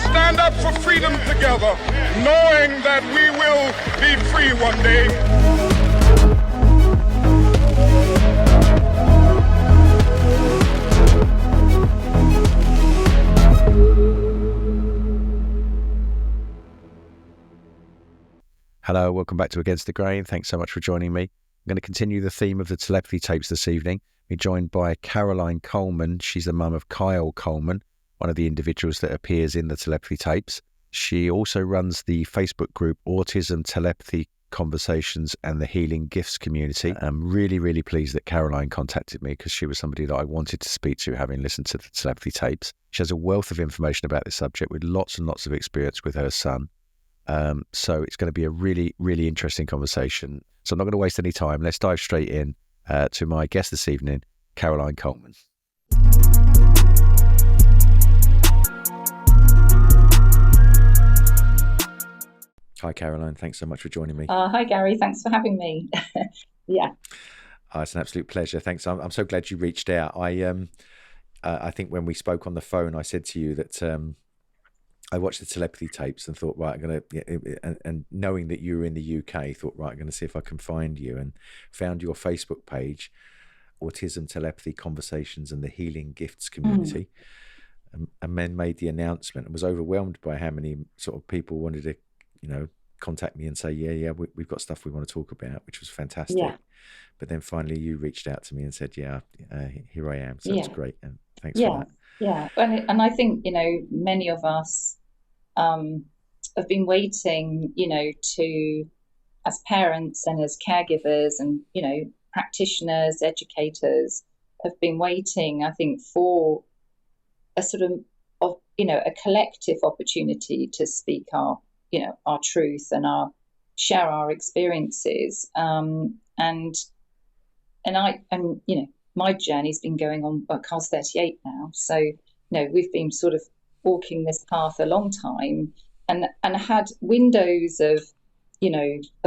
stand up for freedom together, knowing that we will be free one day. Hello, welcome back to Against the Grain. Thanks so much for joining me. I'm going to continue the theme of the telepathy tapes this evening. We're joined by Caroline Coleman. She's the mum of Kyle Coleman, one of the individuals that appears in the telepathy tapes. She also runs the Facebook group Autism, Telepathy, Conversations and the Healing Gifts community. I'm really, really pleased that Caroline contacted me because she was somebody that I wanted to speak to, having listened to the telepathy tapes. She has a wealth of information about this subject with lots and lots of experience with her son. So it's going to be a really, really interesting conversation. So I'm not going to waste any time. Let's dive straight in to my guest this evening, Caroline Coleman. Hi, Caroline. Thanks so much for joining me. Hi, Gary. Thanks for having me. Yeah. It's an absolute pleasure. Thanks. I'm so glad you reached out. I think when we spoke on the phone, I said to you that I watched the telepathy tapes and thought, right, I'm going to, and knowing that you were in the UK, thought, right, I'm going to see if I can find you, and found your Facebook page, Autism, Telepathy, Conversations and the Healing Gifts community, and then made the announcement and was overwhelmed by how many sort of people wanted to, contact me and say, we've got stuff we want to talk about, which was fantastic. Yeah. But then finally you reached out to me and said, here I am. So it's great. And thanks for that. Yeah. And I think, many of us have been waiting, to, as parents and as caregivers and, practitioners, educators, have been waiting, I think, for a sort of a collective opportunity to speak our truth and share our experiences. My journey's been going on, Carl's 38 now. So, we've been sort of walking this path a long time and had windows of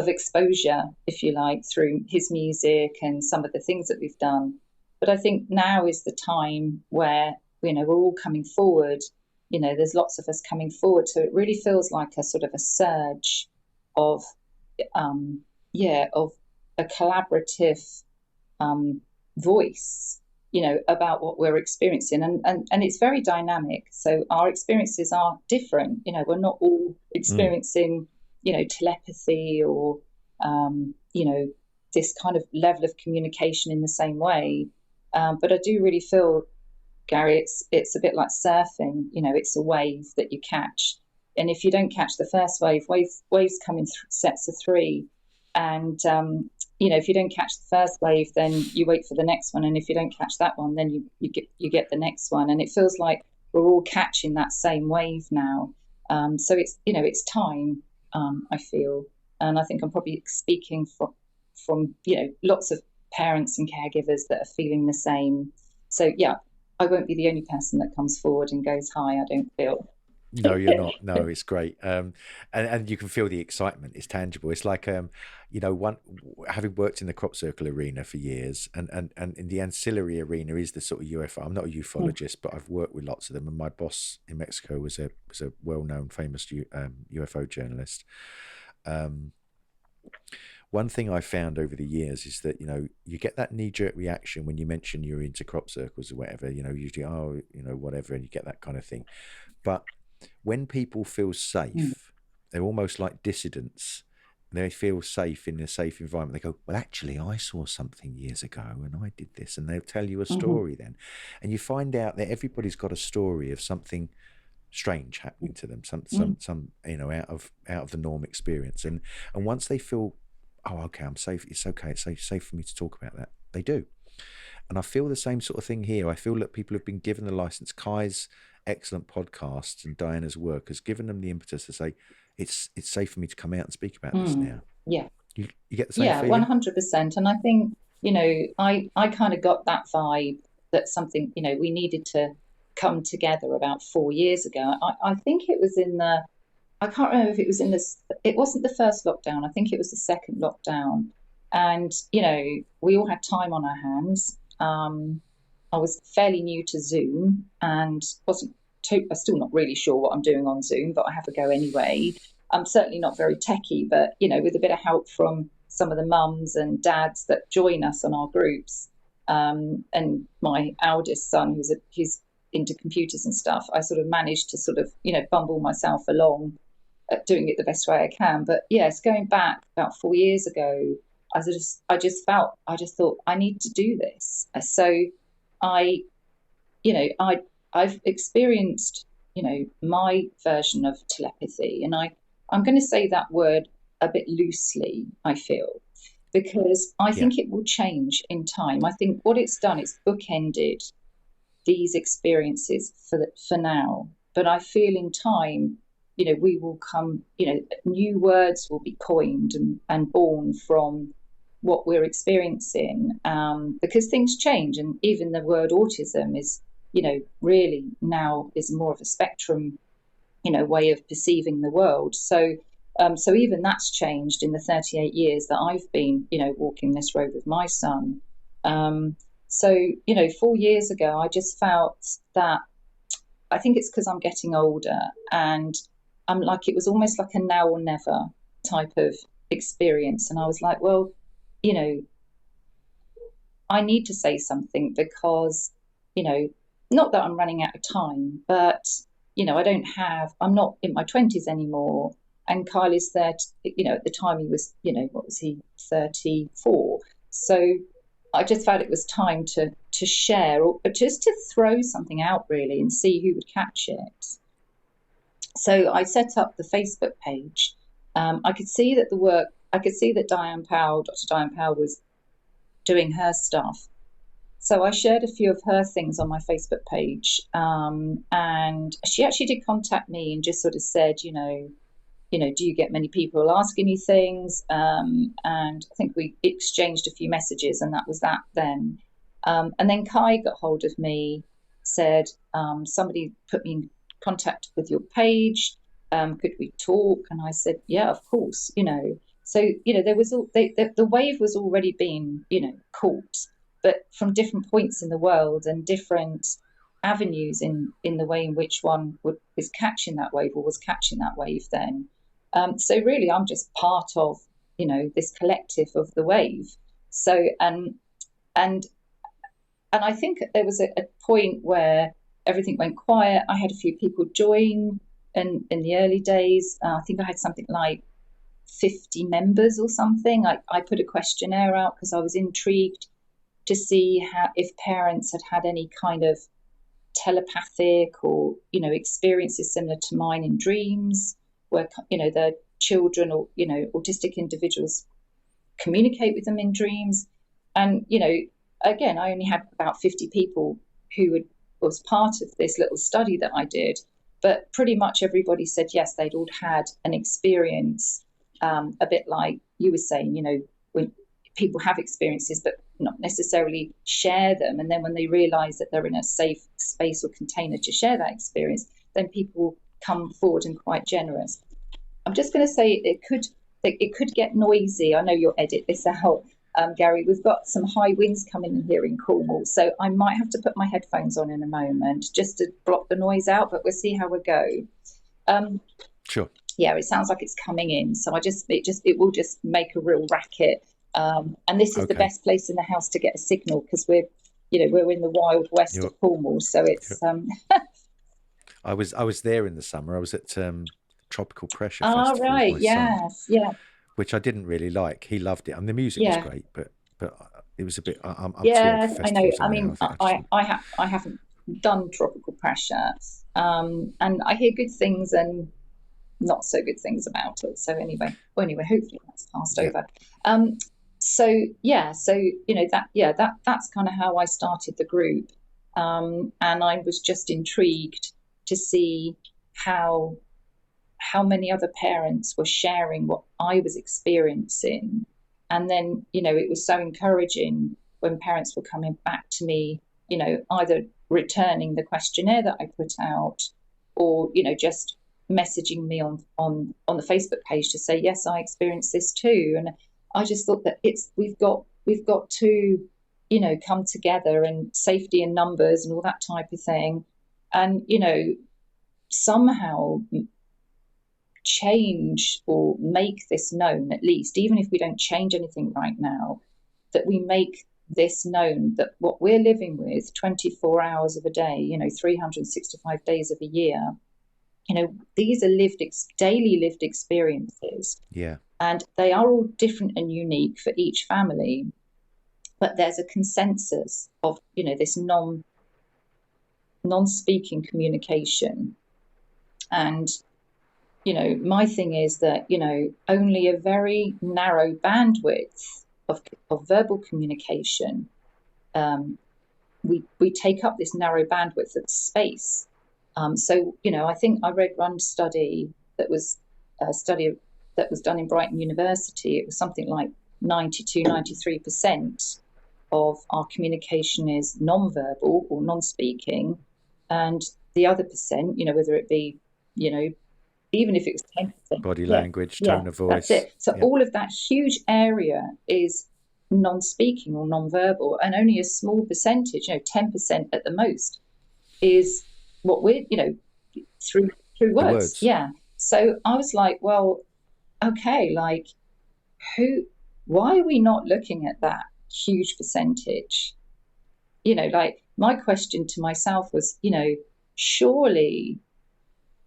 exposure, if you like, through his music and some of the things that we've done. But I think now is the time where, we're all coming forward. There's lots of us coming forward. So it really feels like a sort of a surge of a collaborative voice, about what we're experiencing. And it's very dynamic. So our experiences are different. We're not all experiencing, telepathy or, this kind of level of communication in the same way. But I do really feel, Gary, it's a bit like surfing. It's a wave that you catch. And if you don't catch the first wave, waves come in sets of three. And, if you don't catch the first wave, then you wait for the next one. And if you don't catch that one, then you get the next one. And it feels like we're all catching that same wave now. So it's time, I feel. And I think I'm probably speaking from lots of parents and caregivers that are feeling the same. So, yeah, I won't be the only person that comes forward and goes, hi, I don't feel. No, you're not. No, it's great. And you can feel the excitement. It's tangible. It's like, having worked in the crop circle arena for years, and in the ancillary arena is the sort of UFO. I'm not a ufologist, but I've worked with lots of them. And my boss in Mexico was a well-known, famous UFO journalist. One thing I found over the years is that, you get that knee-jerk reaction when you mention you're into crop circles or whatever, usually, whatever, and you get that kind of thing. But when people feel safe, they're almost like dissidents. They feel safe in a safe environment. They go, well, actually, I saw something years ago and I did this. And they'll tell you a story then. And you find out that everybody's got a story of something strange happening to them, some out of the norm experience. And once they feel, oh, okay, I'm safe. It's okay. It's safe for me to talk about that. They do. And I feel the same sort of thing here. I feel that people have been given the license. Kai's excellent podcasts and Diana's work has given them the impetus to say, it's safe for me to come out and speak about this now. Yeah. You get the same feeling? 100%. And I think, I kind of got that vibe that something, we needed to come together about 4 years ago. I think it was I can't remember if it was it wasn't the first lockdown. I think it was the second lockdown. And, we all had time on our hands. I was fairly new to Zoom and wasn't I'm still not really sure what I'm doing on Zoom, but I have a go anyway. I'm certainly not very techie, but, you know, with a bit of help from some of the mums and dads that join us on our groups, and my eldest son, who's into computers and stuff, I sort of managed to sort of, you know, bumble myself along at doing it the best way I can. But yes, going back about 4 years ago, I just thought I need to do this. So I've experienced, you know, my version of telepathy, and I'm going to say that word a bit loosely, I feel, because I think it will change in time. I think what it's done, it's bookended these experiences for now. But I feel in time, you know, we will come, you know, new words will be coined and born from what we're experiencing, because things change. And even the word autism is, you know, really now is more of a spectrum, you know, way of perceiving the world. So even that's changed in the 38 years that I've been, you know, walking this road with my son. So, you know, 4 years ago, I just felt that, I think it's because I'm getting older, and I'm like, it was almost like a now or never type of experience. And I was like, well, you know, I need to say something because, you know, not that I'm running out of time, but, you know, I'm not in my 20s anymore. And Kyle is there, you know, at the time he was, you know, what was he, 34. So I just felt it was time to share, or just to throw something out really and see who would catch it. So I set up the Facebook page. I could see that Dr. Diane Powell was doing her stuff. So I shared a few of her things on my Facebook page. And she actually did contact me and just sort of said, you know, do you get many people asking you things? And I think we exchanged a few messages, and that was that then. And then Kai got hold of me, said, somebody put me in contact with your page. Could we talk? And I said, yeah, of course, you know. So, you know, there was the wave was already being, you know, caught, but from different points in the world and different avenues in the way in which one is catching that wave, or was catching that wave then. So really, I'm just part of, you know, this collective of the wave. So and I think there was a point where everything went quiet. I had a few people join in the early days. I think I had something like 50 members or something. I put a questionnaire out because I was intrigued to see if parents had any kind of telepathic or, you know, experiences similar to mine in dreams, where, you know, their children or, you know, autistic individuals communicate with them in dreams. And, you know, again, I only had about 50 people who was part of this little study that I did, but pretty much everybody said yes, they'd all had an experience, a bit like you were saying, you know, when people have experiences but not necessarily share them, and then when they realize that they're in a safe space or container to share that experience, then people come forward and quite generous. I'm just going to say it could get noisy. I know you'll edit this out, Gary. We've got some high winds coming in here in Cornwall, so I might have to put my headphones on in a moment just to block the noise out, but we'll see how we go. Sure. Yeah, it sounds like it's coming in, so it will just make a real racket. And this is the best place in the house to get a signal, because we're in the wild west of Cornwall, so it's. I was there in the summer. I was at Tropical Pressure Festival. Festival. Right, with my yes, son, yeah. Which I didn't really like. He loved it, and the music was great, but it was a bit. I'm yes, I know. I mean, I haven't done Tropical Pressure, and I hear good things and not so good things about it. So anyway, hopefully that's passed over. So you know that's kind of how I started the group, and I was just intrigued to see how many other parents were sharing what I was experiencing. And then, you know, it was so encouraging when parents were coming back to me, you know, either returning the questionnaire that I put out, or, you know, just messaging me on the Facebook page to say, yes, I experienced this too. And I just thought that we've got to, you know, come together, and safety in numbers and all that type of thing. And, you know, somehow change or make this known, at least, even if we don't change anything right now, that we make this known, that what we're living with 24 hours of a day, 365 days of a year, these are daily lived experiences. Yeah. And they are all different and unique for each family. But there's a consensus of, this non-speaking communication. And, my thing is that, only a very narrow bandwidth of verbal communication, we take up this narrow bandwidth of space. So, I think I read one study that was done in Brighton University. It was something like 93% of our communication is non-verbal or non-speaking, and the other percent, whether it be, even if it was 10%, body language, tone of voice. That's it. So all of that huge area is non-speaking or non-verbal, and only a small percentage, 10% at the most, is what we're, through words. Yeah. So I was like, well, okay, like why are we not looking at that huge percentage? Like my question to myself was, surely,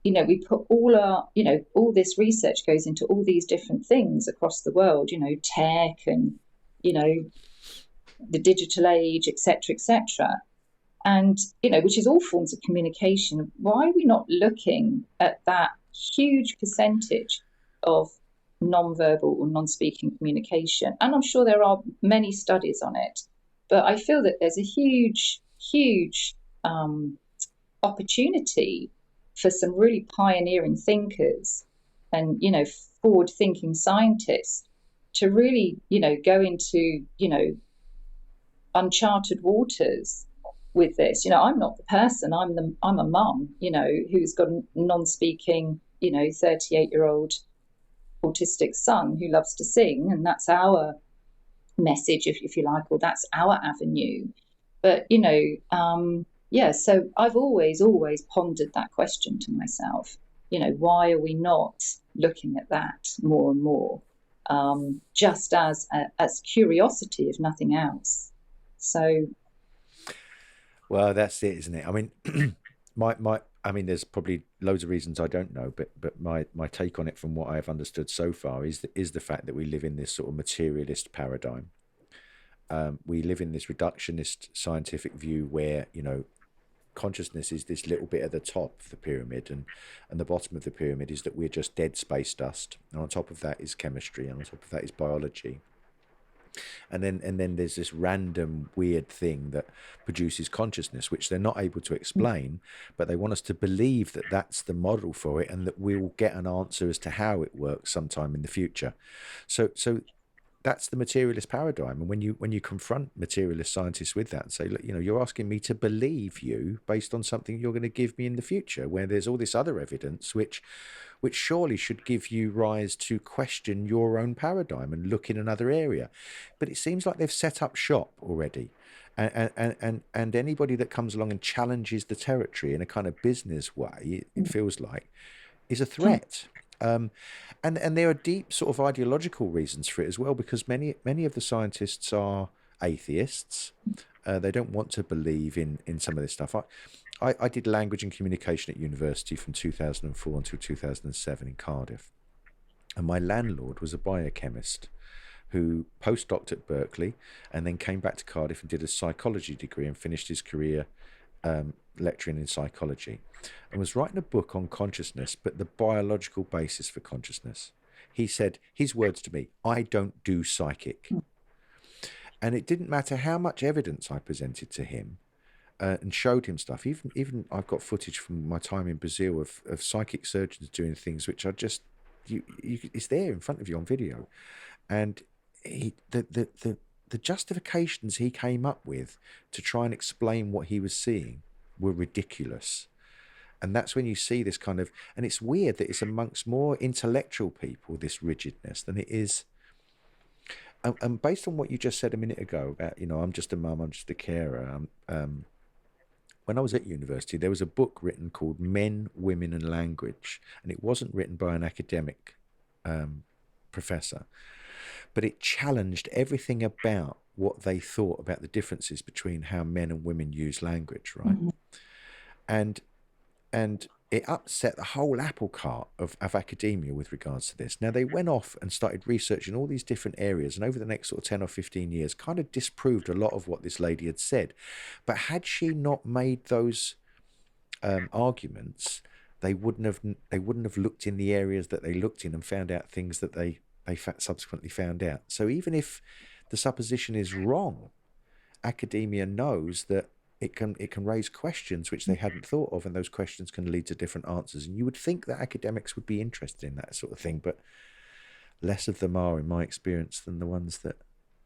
we put all our, all this research goes into all these different things across the world, tech and, the digital age, etc. And, which is all forms of communication. Why are we not looking at that huge percentage of non-verbal or non-speaking communication? And I'm sure there are many studies on it, but I feel that there's a huge opportunity for some really pioneering thinkers and, forward-thinking scientists to really, go into, uncharted waters with this. I'm not the person. I'm a mum, who's got a non-speaking, 38-year-old autistic son who loves to sing, and that's our message, if you like, or that's our avenue. But so I've always pondered that question to myself. Why are we not looking at that more and more, just as curiosity, if nothing else? So, well, that's it, isn't it? I mean, I mean, there's probably loads of reasons I don't know, but my take on it, from what I've understood so far, is the fact that we live in this sort of materialist paradigm. We live in this reductionist scientific view where, consciousness is this little bit at the top of the pyramid, and the bottom of the pyramid is that we're just dead space dust, and on top of that is chemistry, and on top of that is biology. And then there's this random weird thing that produces consciousness, which they're not able to explain, but they want us to believe that that's the model for it, and that we'll get an answer as to how it works sometime in the future. So that's the materialist paradigm. And when you confront materialist scientists with that and say, look, you're asking me to believe you based on something you're going to give me in the future, where there's all this other evidence which surely should give you rise to question your own paradigm and look in another area. But it seems like they've set up shop already. And anybody that comes along and challenges the territory in a kind of business way, it feels like, is a threat. And there are deep sort of ideological reasons for it as well, because many of the scientists are atheists. They don't want to believe in some of this stuff. I did language and communication at university from 2004 until 2007 in Cardiff. And my landlord was a biochemist who postdoced at Berkeley and then came back to Cardiff and did a psychology degree and finished his career lecturing in psychology, and was writing a book on consciousness, but the biological basis for consciousness. He said, his words to me, "I don't do psychic." And it didn't matter how much evidence I presented to him and showed him stuff. Even I've got footage from my time in Brazil of psychic surgeons doing things which are just, it's there in front of you on video. And the justifications he came up with to try and explain what he was seeing were ridiculous. And that's when you see this kind of, and it's weird that it's amongst more intellectual people, this rigidness, than it is. And based on what you just said a minute ago about, I'm just a mum, I'm just a carer, when I was at university, there was a book written called Men, Women and Language, and it wasn't written by an academic professor, but it challenged everything about what they thought about the differences between how men and women use language, right? Mm-hmm. And it upset the whole apple cart of academia with regards to this. Now, they went off and started researching all these different areas, and over the next sort of 10 or 15 years kind of disproved a lot of what this lady had said. But had she not made those arguments, they wouldn't have looked in the areas that they looked in and found out things that they subsequently found out. So even if the supposition is wrong, academia knows that it can raise questions which they hadn't thought of, and those questions can lead to different answers. And you would think that academics would be interested in that sort of thing, but less of them are, in my experience, than the ones that,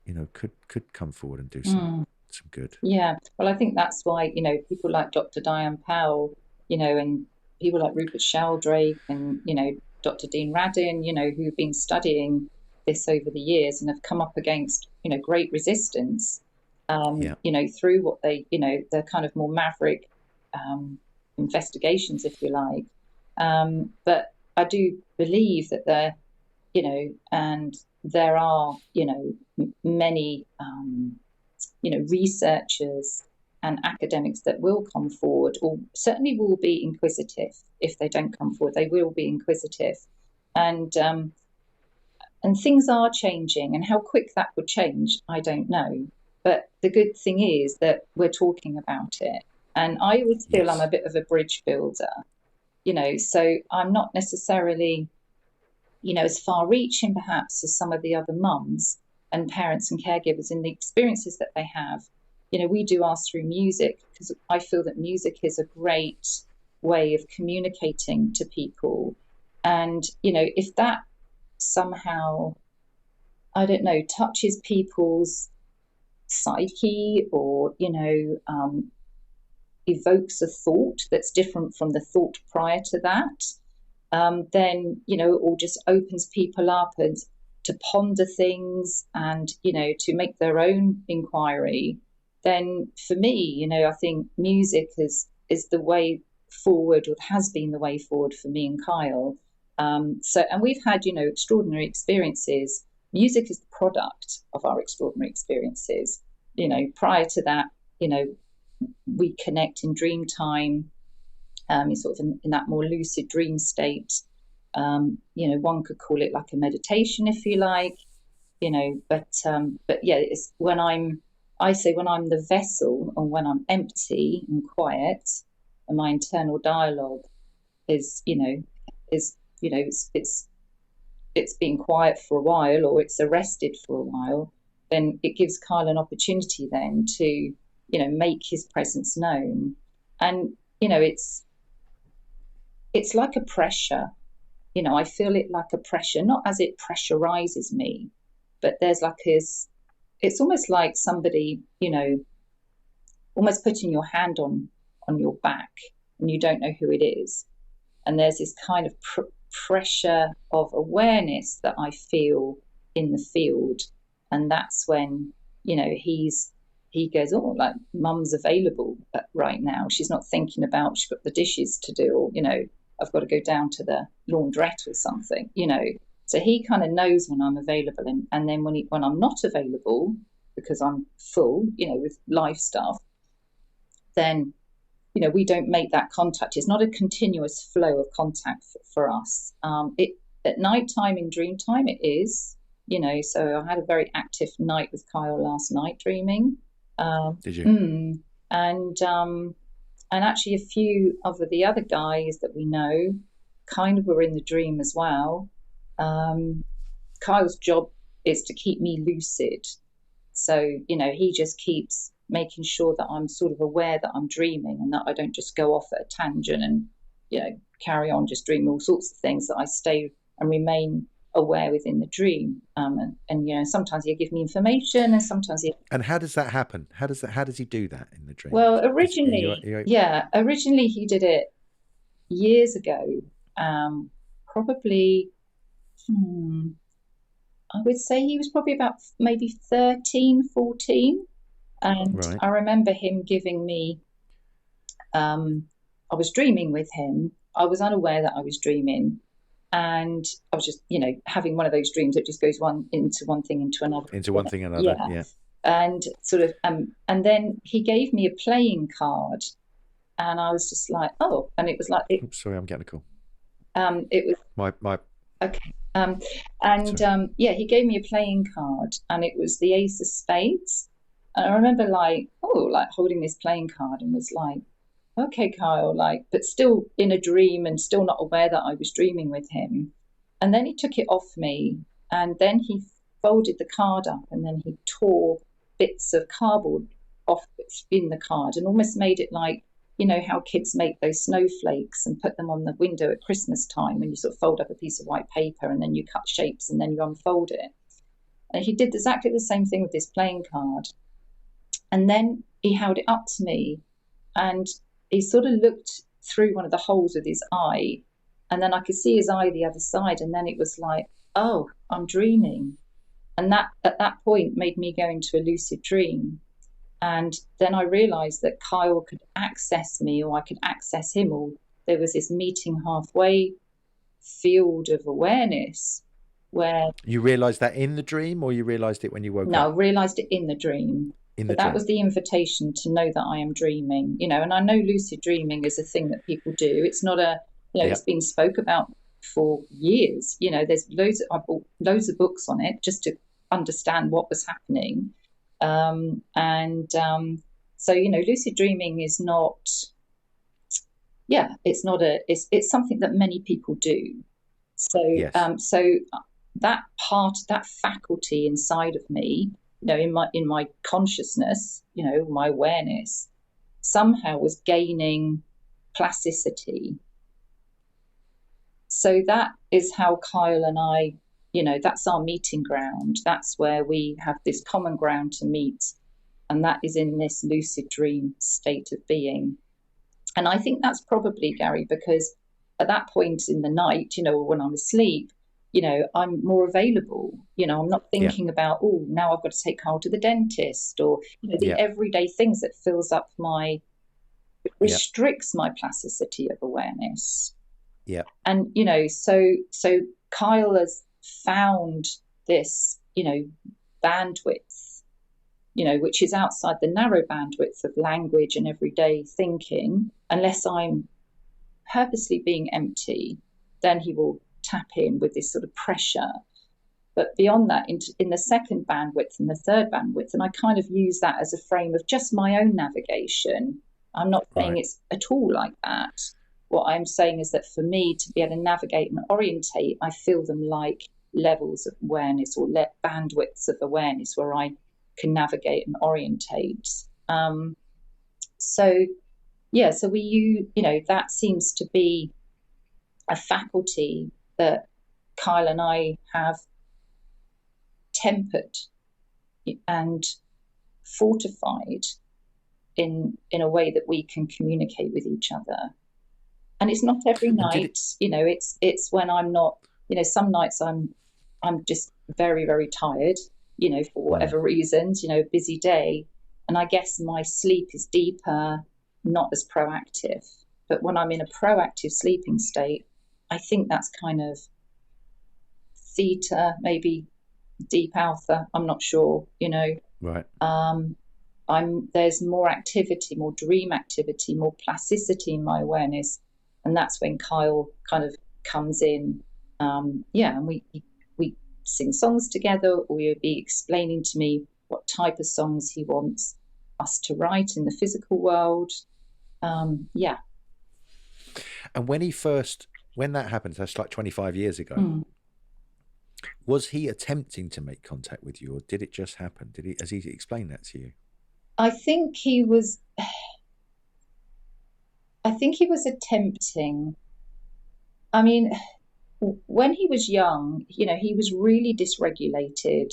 you know, could come forward and do some good. Yeah, well, I think that's why, you know, people like Dr. Diane Powell, you know, and people like Rupert Sheldrake and, you know, Dr. Dean Radin, you know, who've been studying this over the years and have come up against, you know, great resistance. You know, through what they, you know, the kind of more maverick investigations, if you like. But I do believe that there, you know, and there are, you know, many, you know, researchers and academics that will come forward, or certainly will be inquisitive. If they don't come forward, they will be inquisitive. And things are changing, and how quick that would change, I don't know. But the good thing is that we're talking about it. And I always feel I'm a bit of a bridge builder, you know, so I'm not necessarily, you know, as far reaching perhaps as some of the other mums and parents and caregivers in the experiences that they have. You know, we do ours through music because I feel that music is a great way of communicating to people. And, you know, if that somehow, I don't know, touches people's psyche, or, you know, evokes a thought that's different from the thought prior to that, then, you know, or just opens people up and to ponder things and, you know, to make their own inquiry, then for me, you know, I think music is the way forward, or has been the way forward for me and Kyle. So, and we've had, you know, extraordinary experiences. Music is the product of our extraordinary experiences. You know, prior to that, you know, we connect in dream time, sort of in that more lucid dream state. You know, one could call it like a meditation, if you like, you know, but yeah, it's when I say when I'm the vessel, and when I'm empty and quiet, and my internal dialogue is, you know, it's been quiet for a while, or it's arrested for a while, then it gives Kyle an opportunity then to, you know, make his presence known. And, you know, it's like a pressure, you know, I feel it like a pressure, not as it pressurizes me, but there's like it's almost like somebody, you know, almost putting your hand on your back, and you don't know who it is. And there's this kind of pressure of awareness that I feel in the field. And that's when, you know, he goes, oh, like, mum's available right now. She's not thinking about, she's got the dishes to do, or, you know, I've got to go down to the laundrette or something, you know. So he kind of knows when I'm available. And then when I'm not available, because I'm full, you know, with life stuff, then, you know, we don't make that contact. It's not a continuous flow of contact for us. At nighttime, in dream time, it is, you know. So I had a very active night with Kyle last night, dreaming. Did you? And actually a few of the other guys that we know kind of were in the dream as well. Kyle's job is to keep me lucid. So, you know, he just keeps making sure that I'm sort of aware that I'm dreaming, and that I don't just go off at a tangent and, you know, carry on just dreaming all sorts of things, that I stay and remain aware within the dream. And you know, sometimes he'll give me information, and sometimes he... And how does that happen? How does he do that in the dream? Well, originally he did it years ago, probably, I would say he was probably about maybe 13, 14. And right. I remember him giving me I was dreaming with him. I was unaware that I was dreaming, and I was just, having one of those dreams that just goes into one thing into another. Into one thing another, yeah. And sort of, and then he gave me a playing card, and I was just like, oh, and it was like, Oops, sorry, I'm getting a call. It was my. Okay. He gave me a playing card, and it was the Ace of Spades. And I remember like holding this playing card and was like, okay, Kyle, but still in a dream and still not aware that I was dreaming with him. And then he took it off me, and then he folded the card up, and then he tore bits of cardboard off in the card and almost made it like, how kids make those snowflakes and put them on the window at Christmas time when you sort of fold up a piece of white paper and then you cut shapes and then you unfold it. And he did exactly the same thing with this playing card. And then he held it up to me, and he sort of looked through one of the holes with his eye, and then I could see his eye the other side, and then it was like, oh, I'm dreaming. And that at that point made me go into a lucid dream. And then I realized that Kyle could access me, or I could access him, or there was this meeting halfway field of awareness where... You realized that in the dream, or you realized it when you woke up? No, I realized it in the dream. That was the invitation to know that I am dreaming, and I know lucid dreaming is a thing that people do. It's not it's been spoke about for years. There's I bought loads of books on it just to understand what was happening. So, lucid dreaming is not, it's something that many people do. So, so that faculty inside of me, in my consciousness, my awareness, somehow was gaining plasticity. So that is how Kyle and I, that's our meeting ground. That's where we have this common ground to meet. And that is in this lucid dream state of being. And I think that's probably, Gary, because at that point in the night, when I'm asleep, I'm more available. I'm not thinking about, now I've got to take Carl to the dentist, or, the everyday things that restricts my plasticity of awareness. Yeah. And, so Kyle has found this, bandwidth, which is outside the narrow bandwidth of language and everyday thinking. Unless I'm purposely being empty, then he will tap in with this sort of pressure. But beyond that, in the second bandwidth and the third bandwidth, and I kind of use that as a frame of just my own navigation. I'm not saying it's at all like that. What I'm saying is that for me to be able to navigate and orientate, I feel them like levels of awareness, or bandwidths of awareness where I can navigate and orientate. So that seems to be a faculty that Kyle and I have tempered and fortified in a way that we can communicate with each other. And it's not every night, it's when I'm not, some nights I'm just very, very tired, for whatever reasons, busy day. And I guess my sleep is deeper, not as proactive. But when I'm in a proactive sleeping state, I think that's kind of theta, maybe deep alpha. I'm not sure, Right. There's more activity, more dream activity, more plasticity in my awareness. And that's when Kyle kind of comes in. And we sing songs together, or he'll be explaining to me what type of songs he wants us to write in the physical world. And when that happened, that's like 25 years ago, was he attempting to make contact with you, or did it just happen? Has he explained that to you? I think he was attempting. I mean, when he was young, he was really dysregulated.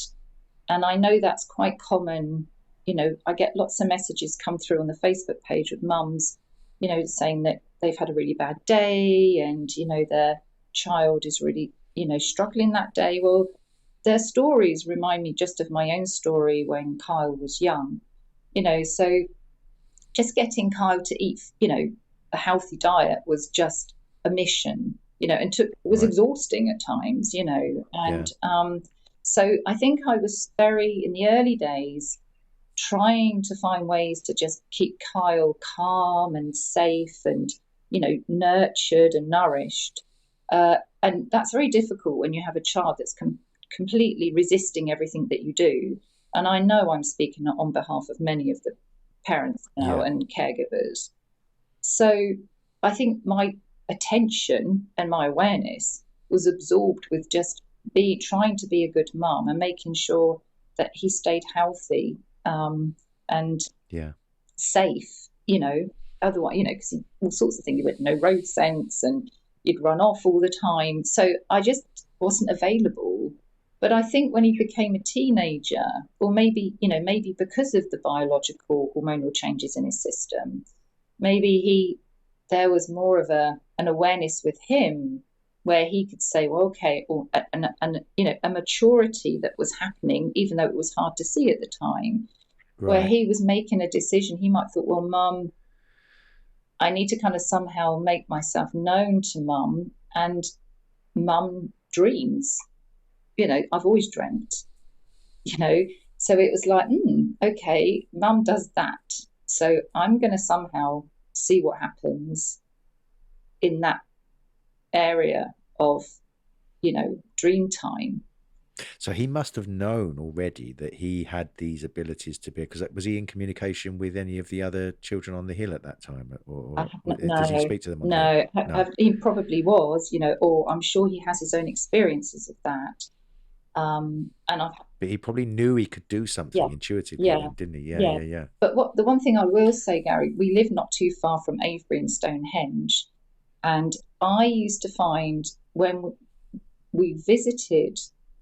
And I know that's quite common. I get lots of messages come through on the Facebook page with mums, saying that they've had a really bad day, and, their child is really, struggling that day. Well, their stories remind me just of my own story when Kyle was young. So just getting Kyle to eat, a healthy diet was just a mission, and was exhausting at times, and so I think I was very, in the early days, trying to find ways to just keep Kyle calm and safe and, nurtured and nourished. And that's very difficult when you have a child that's completely resisting everything that you do. And I know I'm speaking on behalf of many of the parents now and caregivers. So I think my attention and my awareness was absorbed with just trying to be a good mum and making sure that he stayed healthy and safe, otherwise, because all sorts of things, you had no road sense and you'd run off all the time. So I just wasn't available. But I think when he became a teenager, or maybe because of the biological hormonal changes in his system, maybe there was more of an awareness with him where he could say, well, okay, or a maturity that was happening, even though it was hard to see at the time, where he was making a decision. He might thought, well, Mum, I need to kind of somehow make myself known to Mum, and Mum dreams. I've always dreamt, so it was like, okay, Mum does that. So I'm going to somehow see what happens in that area of, dream time. So he must have known already that he had these abilities to be, because was he in communication with any of the other children on the hill at that time, or does he speak to them on the hill? No. He probably was, or I'm sure he has his own experiences of that. But he probably knew he could do something intuitively, didn't he? Yeah. But the one thing I will say, Gary, we live not too far from Avebury and Stonehenge, and I used to find when we visited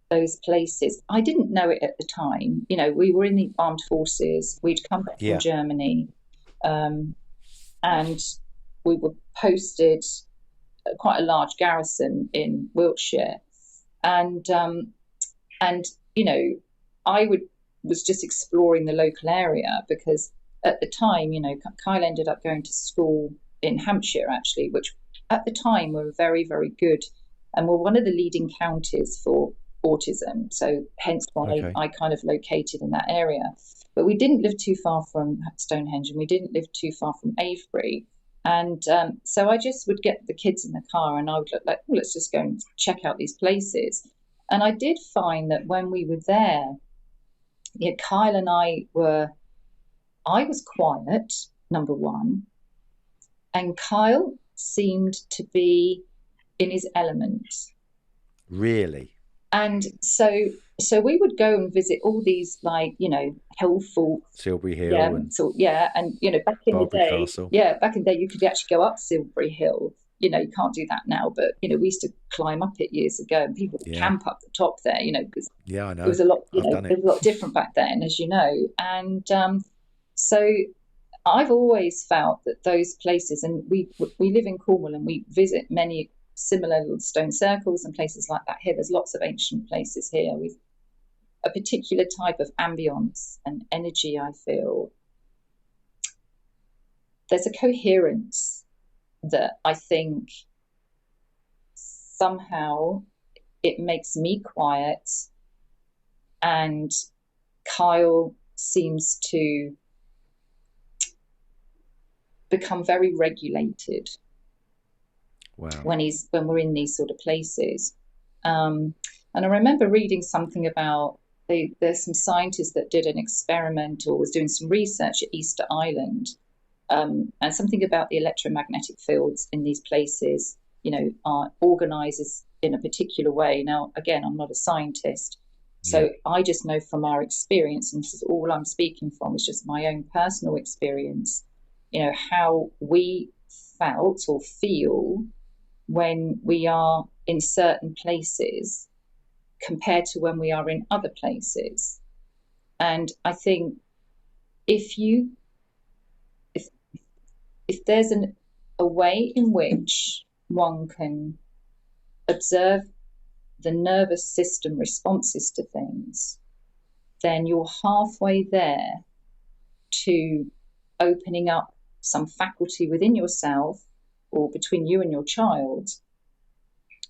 those places, I didn't know it at the time. We were in the armed forces. We'd come back from Germany, and we were posted at quite a large garrison in Wiltshire, and I was just exploring the local area, because at the time, Kyle ended up going to school in Hampshire, actually, which at the time were very, very good and were one of the leading counties for autism. So hence why I kind of located in that area. But we didn't live too far from Stonehenge, and we didn't live too far from Avebury. And so I just would get the kids in the car and I would look like, let's just go and check out these places. And I did find that when we were there, Kyle and I was quiet, number one, and Kyle seemed to be in his element. Really? And so we would go and visit all these, hill forts, Silbury Hill, and back in the day, Castle. Back in the day, you could actually go up Silbury Hill. You can't do that now, but we used to climb up it years ago, and people would camp up the top there. Because I know it was a lot. It was a lot different back then, as you know. And so I've always felt that those places, and we live in Cornwall, and we visit many similar little stone circles and places like that here. There's lots of ancient places here with a particular type of ambience and energy. I feel there's a coherence that I think somehow it makes me quiet, and Kyle seems to become very regulated. Wow. When we're in these sort of places. And I remember reading something about there's some scientists that did an experiment or was doing some research at Easter Island, and something about the electromagnetic fields in these places, are organizes in a particular way. Now, again, I'm not a scientist, so I just know from our experience, and this is all I'm speaking from, is just my own personal experience, how we felt or feel when we are in certain places compared to when we are in other places. And I think if there's a way in which one can observe the nervous system responses to things, then you're halfway there to opening up some faculty within yourself or between you and your child,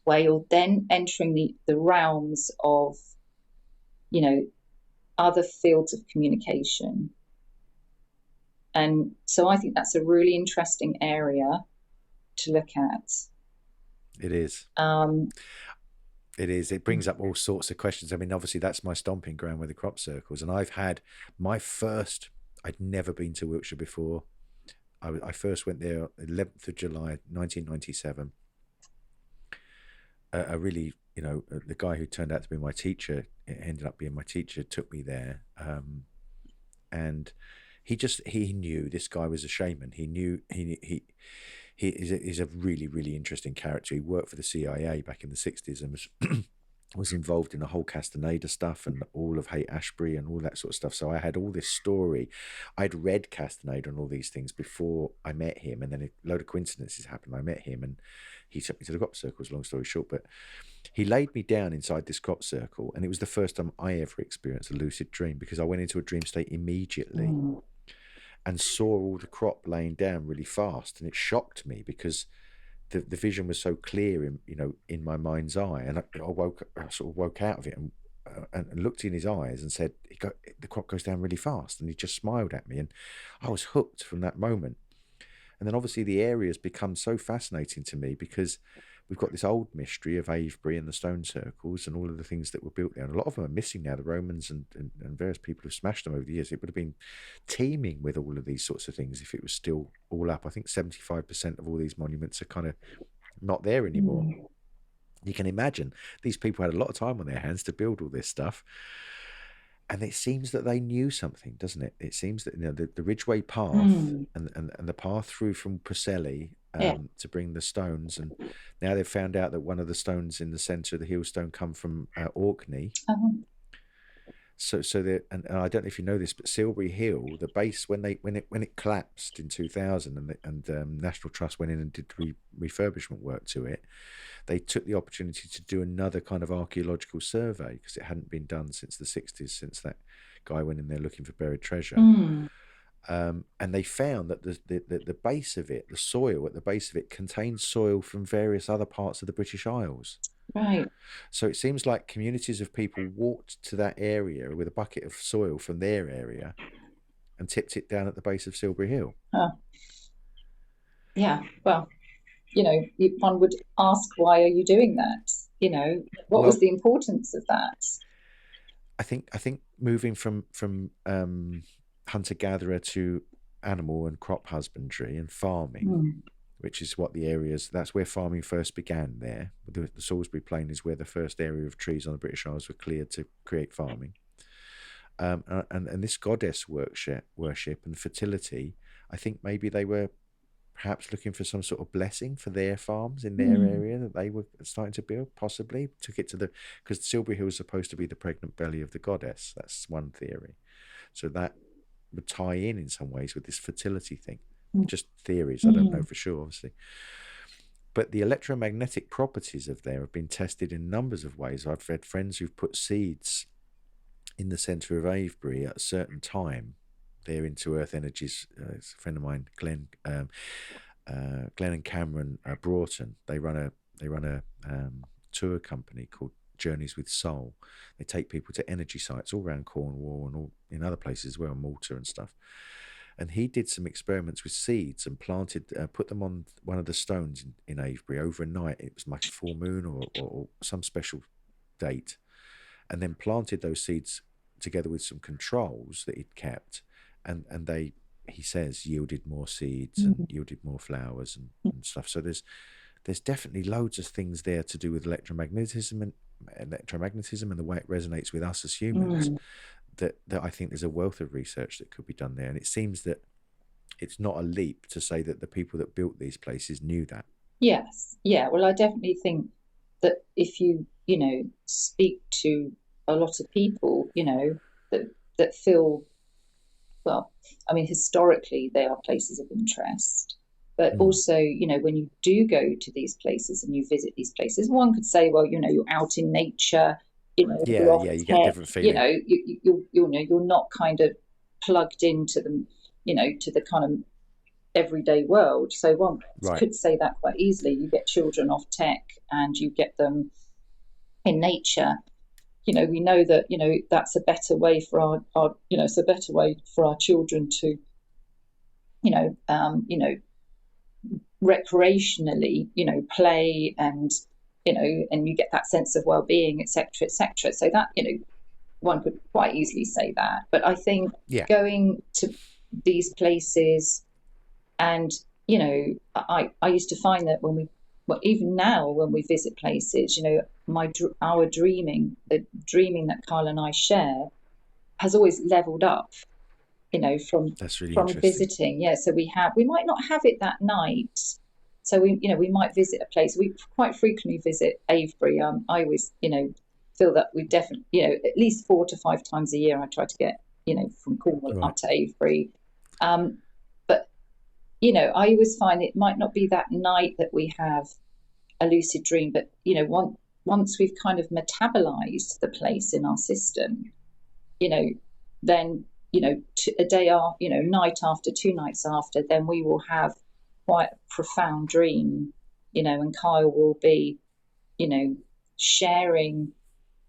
where you're then entering the realms of, you know, other fields of communication. And so I think that's a really interesting area to look at. It is. It is. It brings up all sorts of questions. I mean, obviously, that's my stomping ground with the crop circles. And I've had my first, I'd never been to Wiltshire before. I first went there 11th of July, 1997. A really, you know, the guy who turned out to be my teacher, it ended up being my teacher, took me there. And he knew this guy was a shaman. He knew he is a really, really interesting character. He worked for the CIA back in the 60s and was involved in the whole Castaneda stuff and all of Haight-Ashbury and all that sort of stuff. So I had all this story. I'd read Castaneda and all these things before I met him, and then a load of coincidences happened. I met him and he took me to the crop circles, long story short. But he laid me down inside this crop circle, and it was the first time I ever experienced a lucid dream, because I went into a dream state immediately and saw all the crop laying down really fast, and it shocked me because the vision was so clear in my mind's eye. And I sort of woke out of it and looked in his eyes and said, the crop goes down really fast. And he just smiled at me, and I was hooked from that moment. And then obviously the area has become so fascinating to me because we've got this old mystery of Avebury and the stone circles and all of the things that were built there. And a lot of them are missing now. The Romans and various people have smashed them over the years. It would have been teeming with all of these sorts of things if it was still all up. I think 75% of all these monuments are kind of not there anymore. You can imagine these people had a lot of time on their hands to build all this stuff. And it seems that they knew something, doesn't it? It seems that, you know, the Ridgeway path and the path through from Preseli to bring the stones, and now they've found out that one of the stones in the centre of the Hillstone come from Orkney. So and I don't know if you know this, but Silbury Hill, the base, when it collapsed in 2000, and National Trust went in and did refurbishment work to it, they took the opportunity to do another kind of archaeological survey, because it hadn't been done since the 60s, since that guy went in there looking for buried treasure. And they found that the base of it, the soil at the base of it, contains soil from various other parts of the British Isles. Right. So it seems like communities of people walked to that area with a bucket of soil from their area and tipped it down at the base of Silbury Hill. Yeah, well, you know, one would ask, why are you doing that? You know, what was the importance of that? I think moving from hunter-gatherer to animal and crop husbandry and farming, which is what the areas, that's where farming first began there. The Salisbury Plain is where the first area of trees on the British Isles were cleared to create farming. And this goddess worship and fertility, I think maybe they were perhaps looking for some sort of blessing for their farms in their area that they were starting to build, possibly. Took it to because Silbury Hill is supposed to be the pregnant belly of the goddess. That's one theory. So that would tie in some ways with this fertility thing. Just theories, I don't know for sure, obviously. But the electromagnetic properties of there have been tested in numbers of ways. I've had friends who've put seeds in the centre of Avebury at a certain time. They're into earth energies. It's a friend of mine, Glenn and Cameron Broughton. They run a tour company called Journeys with Soul. They take people to energy sites all around Cornwall and all in other places as well, Malta and stuff. And he did some experiments with seeds and planted, put them on one of the stones in Avebury overnight. It was like a full moon or some special date, and then planted those seeds together with some controls that he'd kept, and they, he says, yielded more seeds and yielded more flowers and stuff. So there's definitely loads of things there to do with electromagnetism and the way it resonates with us as humans. That I think there's a wealth of research that could be done there. And it seems that it's not a leap to say that the people that built these places knew that. Yes. Yeah. Well, I definitely think that if you speak to a lot of people, that feel, well, I mean, historically, they are places of interest. But also, when you do go to these places and you visit these places, one could say, well, you're out in nature, you get a different feeling. You're not kind of plugged into them, to the kind of everyday world. So one Right. could say that quite easily. You get children off tech and you get them in nature. We know that, that's a better way for our it's a better way for our children to, recreationally, play and, and you get that sense of well-being, etc., etc. So that, one could quite easily say that. But I think going to these places and, I used to find that even now when we visit places, our dreaming, the dreaming that Kyle and I share has always leveled up, from visiting. Yeah. So we might not have it that night. So we might visit a place. We quite frequently visit Avebury. I always, feel that we definitely, at least 4 to 5 times a year, I try to get, from Cornwall up to Avebury. But, I always find it might not be that night that we have a lucid dream, but, once we've kind of metabolized the place in our system, then, a day after, night after, 2 nights after, then we will have quite a profound dream, and Kyle will be, sharing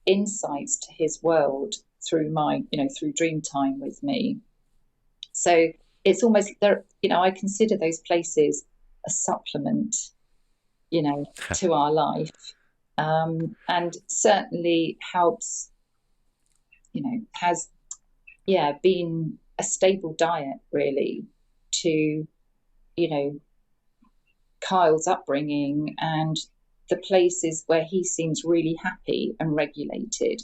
insights to his world through through dream time with me. So it's almost there, I consider those places a supplement, to our life. And certainly helps, has, been a stable diet really to, Kyle's upbringing and the places where he seems really happy and regulated.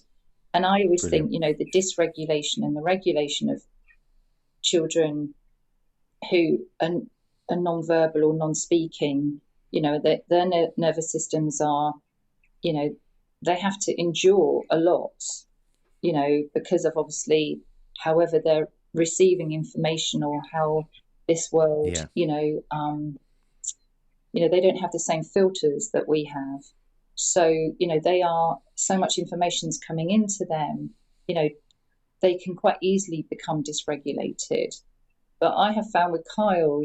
And I always think, the dysregulation and the regulation of children who are non-verbal or non-speaking, their nervous systems are, they have to endure a lot, because of obviously however they're receiving information or how this world, they don't have the same filters that we have. So, they are, so much information's coming into them, they can quite easily become dysregulated. But I have found with Kyle,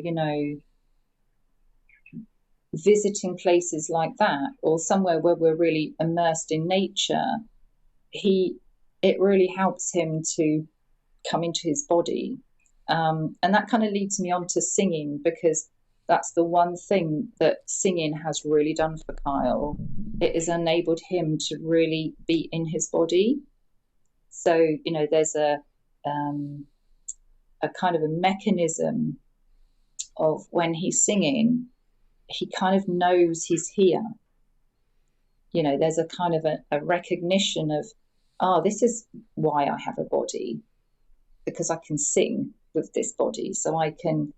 visiting places like that or somewhere where we're really immersed in nature, it really helps him to come into his body. And that kind of leads me on to singing, because that's the one thing that singing has really done for Kyle. It has enabled him to really be in his body. So, there's a kind of a mechanism of when he's singing, he kind of knows he's here. There's a kind of a recognition of, this is why I have a body, because I can sing with this body. So I can,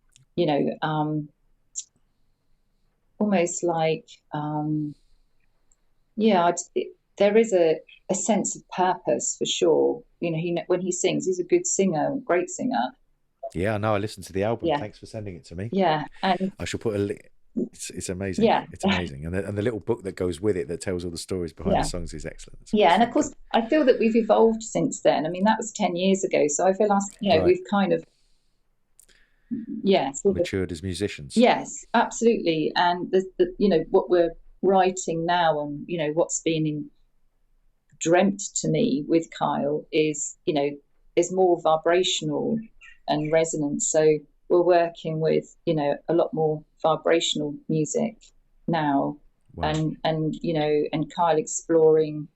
almost like, there is a sense of purpose for sure. When he sings, he's a good singer, great singer. Yeah, no, I listened to the album. Yeah. Thanks for sending it to me. Yeah, and I shall put a link. It's amazing. Yeah, it's amazing, and the little book that goes with it that tells all the stories behind the songs is excellent. And of course, I feel that we've evolved since then. I mean, that was 10 years ago, so I feel like we've kind of matured as musicians. Yes, absolutely. And the what we're writing now, and what's been dreamt to me with Kyle is more vibrational and resonant. So we're working with a lot more vibrational music now. Wow. and Kyle exploring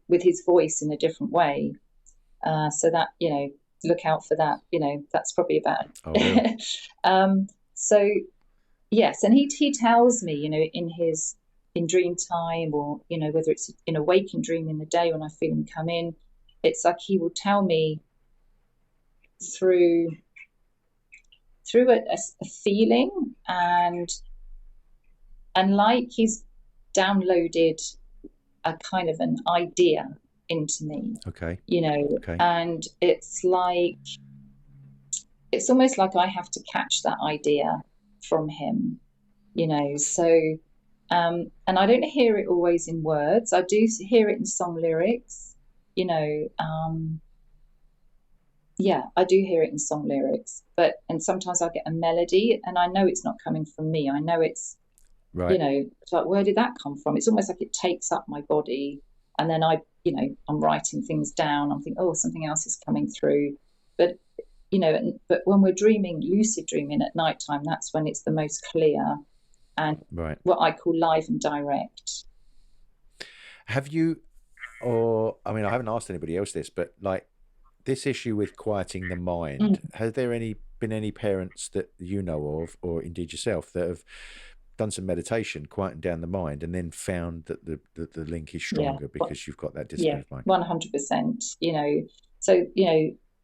with his voice in a different way, so that look out for that. That's probably about it. So yes, and he tells me in dream time, or whether it's in a waking dream in the day when I feel him come in, it's like he will tell me through a feeling, and like he's downloaded a kind of an idea into me. Okay. And it's almost like I have to catch that idea from him, so and I don't hear it always in words. I do hear it in song lyrics, Yeah, I do hear it in song lyrics, and sometimes I get a melody and I know it's not coming from me. I know it's, Right. it's like, where did that come from? It's almost like it takes up my body, and then I'm writing things down. I'm thinking, oh, something else is coming through. But, but when we're dreaming, lucid dreaming at nighttime, that's when it's the most clear and Right. what I call live and direct. Have you, or I mean, I haven't asked anybody else this, but like this issue with quieting the mind, has there been any parents that you know of, or indeed yourself, that have done some meditation, quieting down the mind, and then found that the link is stronger because you've got that discipline of mind? 100%. So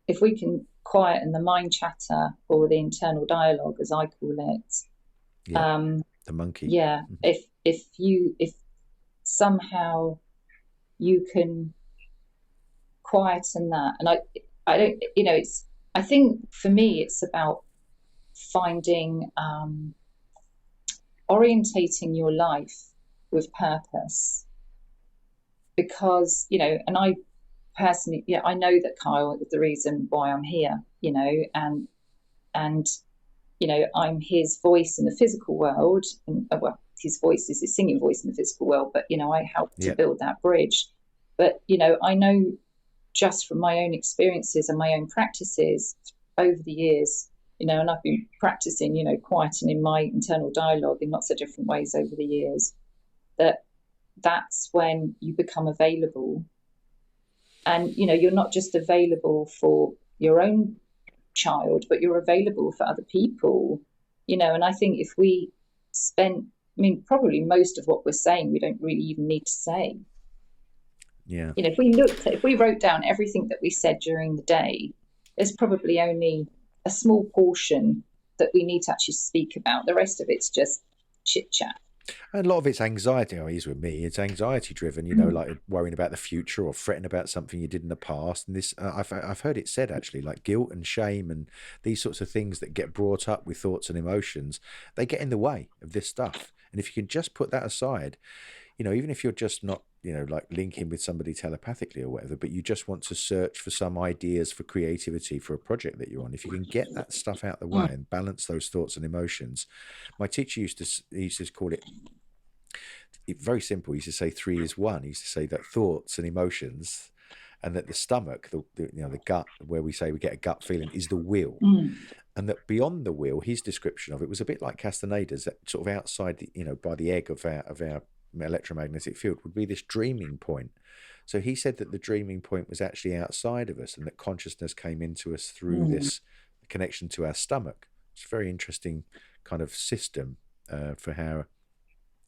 if we can quieten the mind chatter, or the internal dialogue, as I call it, the monkey. Yeah, if somehow you can quieten that, and I don't, I think for me it's about finding, orientating your life with purpose, because and I personally, I know that Kyle is the reason why I'm here, and I'm his voice in the physical world, and his voice is his singing voice in the physical world, but I helped to build that bridge. But I know just from my own experiences and my own practices over the years, and I've been practicing, quietening my internal dialogue in lots of different ways over the years, that's when you become available. And you're not just available for your own child, but you're available for other people, and I think if we probably most of what we're saying we don't really even need to say. If we wrote down everything that we said during the day, there's probably only a small portion that we need to actually speak about. The rest of it's just chit chat. And a lot of it's anxiety. It is with me. It's anxiety driven, like worrying about the future or fretting about something you did in the past. And this, I've heard it said actually, like guilt and shame and these sorts of things that get brought up with thoughts and emotions, they get in the way of this stuff. And if you can just put that aside, even if you're just not, like linking with somebody telepathically or whatever, but you just want to search for some ideas for creativity for a project that you're on, if you can get that stuff out of the way and balance those thoughts and emotions. My teacher used to call it very simple. He used to say 3 is 1. He used to say that thoughts and emotions, and that the stomach, the gut, where we say we get a gut feeling, is the will. And that beyond the will, his description of it was a bit like Castaneda's, that sort of outside the, by the egg of our electromagnetic field would be this dreaming point. So he said that the dreaming point was actually outside of us, and that consciousness came into us through this connection to our stomach. It's a very interesting kind of system for how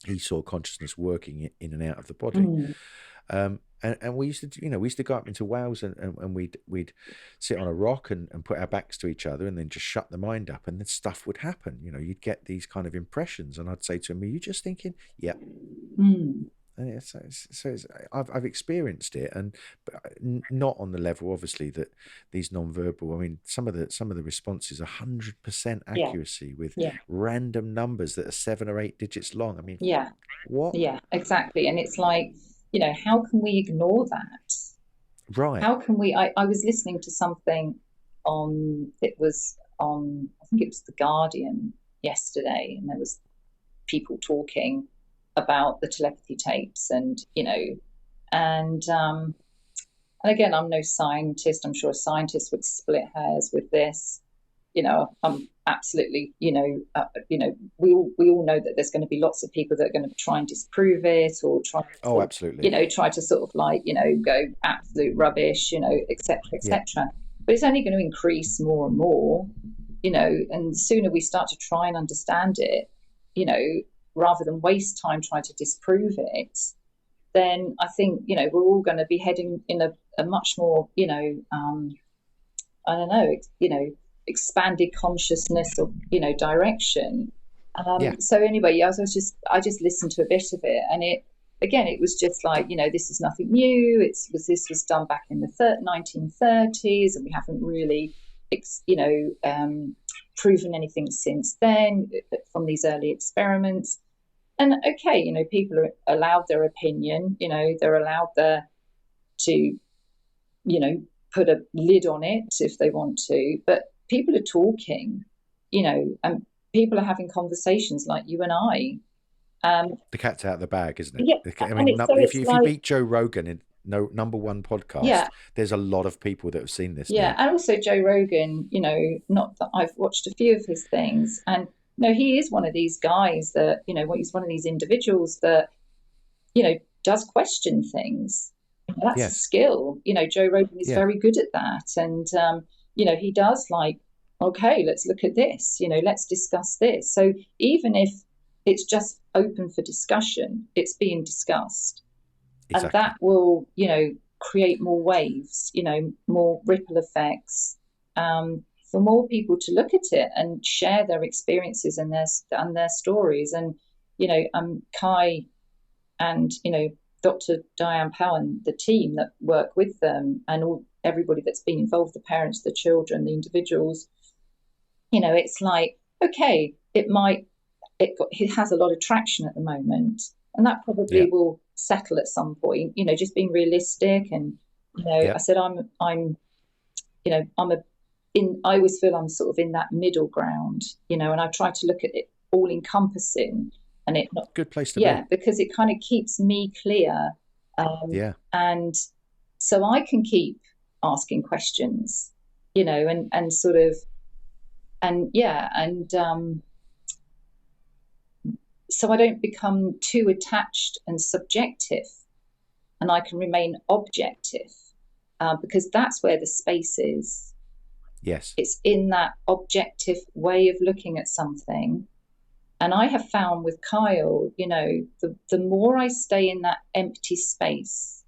he saw consciousness working in and out of the body. And we used to go up into Wales and we'd sit on a rock and put our backs to each other and then just shut the mind up, and then stuff would happen. You'd get these kind of impressions, and I'd say to him, "Are you just thinking?" "Yep." And I've experienced it, but not on the level, obviously, that these non-verbal. I mean, some of the responses are 100% accuracy with random numbers that are 7 or 8 digits long. I mean, what? Yeah, exactly. And it's like, how can we ignore that? Right. How can we? I was listening to something I think it was The Guardian yesterday, and there was people talking about the telepathy tapes, and again, I'm no scientist. I'm sure scientists would split hairs with this. I'm absolutely, we all know that there's going to be lots of people that are going to try and disprove it, or try to, absolutely, try to sort of like, go absolute rubbish, et cetera, et cetera. But it's only going to increase more and more, and the sooner we start to try and understand it, rather than waste time trying to disprove it, then I think, we're all going to be heading in a much more, expanded consciousness or, direction. So anyway, I just listened to a bit of it, and it was just like, this is nothing new. This was done back in the 1930s, and we haven't really, proven anything since then from these early experiments. And okay, people are allowed their opinion, they're allowed to, put a lid on it if they want to, but people are talking, and people are having conversations like you and I. The cat's out of the bag, isn't it? Yeah, I and mean, it's, so if it's you like, beat Joe Rogan in #1 podcast, yeah, there's a lot of people that have seen this yeah, now. and also Joe Rogan, not that I've watched a few of his things, and he is one of these guys that, he's one of these individuals that, does question things. That's a Yes. skill. Joe Rogan is Yeah. very good at that. And, he does like, okay, let's look at this, let's discuss this. So even if it's just open for discussion, it's being discussed. Exactly. And that will, create more waves, more ripple effects, for more people to look at it and share their experiences and their stories. And, Kai and, Dr. Diane Powell and the team that work with them, and everybody that's been involved, the parents, the children, the individuals, it's like, okay, it has a lot of traction at the moment, and that probably will settle at some point, just being realistic. And, I said, I always feel I'm sort of in that middle ground, and I try to look at it all encompassing. And it not good place to be. Because it kind of keeps me clear. And so I can keep asking questions, and sort of, so I don't become too attached and subjective, and I can remain objective, because that's where the space is. Yes. It's in that objective way of looking at something. And I have found with Kyle, the more I stay in that empty space,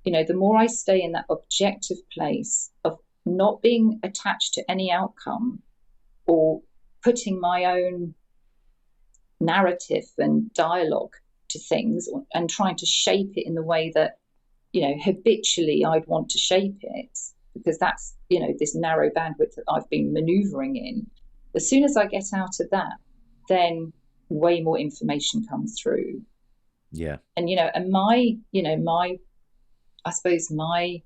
the more I stay in that objective place of not being attached to any outcome or putting my own narrative and dialogue to things and trying to shape it in the way that, habitually I'd want to shape it, because that's, this narrow bandwidth that I've been maneuvering in. As soon as I get out of that, then way more information comes through. Yeah. And, and my I suppose my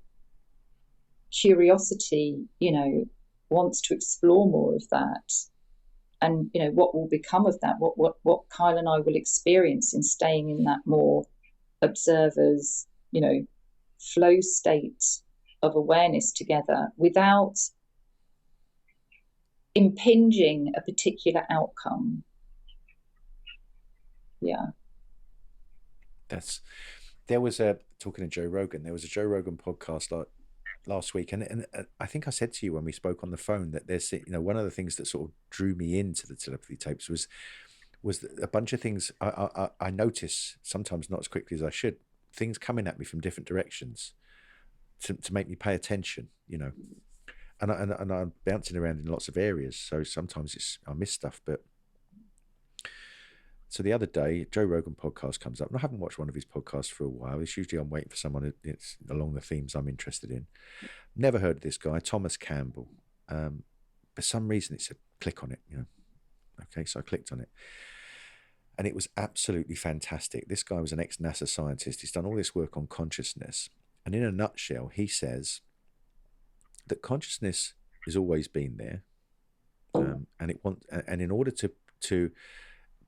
curiosity, wants to explore more of that. And, what will become of that, what Kyle and I will experience in staying in that more observers, flow state of awareness together without impinging a particular outcome. Yeah. There was talking to Joe Rogan, there was a Joe Rogan podcast last week, and I think I said to you when we spoke on the phone that there's, one of the things that sort of drew me into the telepathy tapes was a bunch of things I notice, sometimes not as quickly as I should, things coming at me from different directions to make me pay attention, and I'm bouncing around in lots of areas, so sometimes I miss stuff. But so the other day, Joe Rogan podcast comes up, and I haven't watched one of his podcasts for a while. It's usually I'm waiting for someone it's along the themes I'm interested in. Never heard of this guy, Thomas Campbell. For some reason, it said click on it. Okay, so I clicked on it, and it was absolutely fantastic. This guy was an ex-NASA scientist. He's done all this work on consciousness, and in a nutshell, he says that consciousness has always been there, and in order to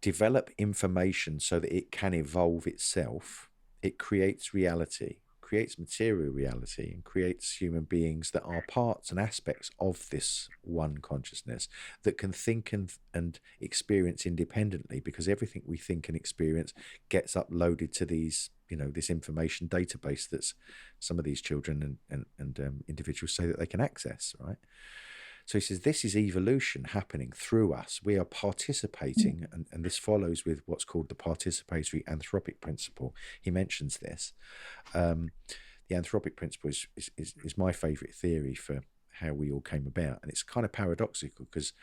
develop information so that it can evolve itself, it creates reality, creates material reality, and creates human beings that are parts and aspects of this one consciousness that can think and experience independently, because everything we think and experience gets uploaded to these, this information database that's some of these children and individuals say that they can access, right? So he says, this is evolution happening through us. We are participating, and this follows with what's called the participatory anthropic principle. He mentions this. The anthropic principle is my favorite theory for how we all came about. And it's kind of paradoxical, because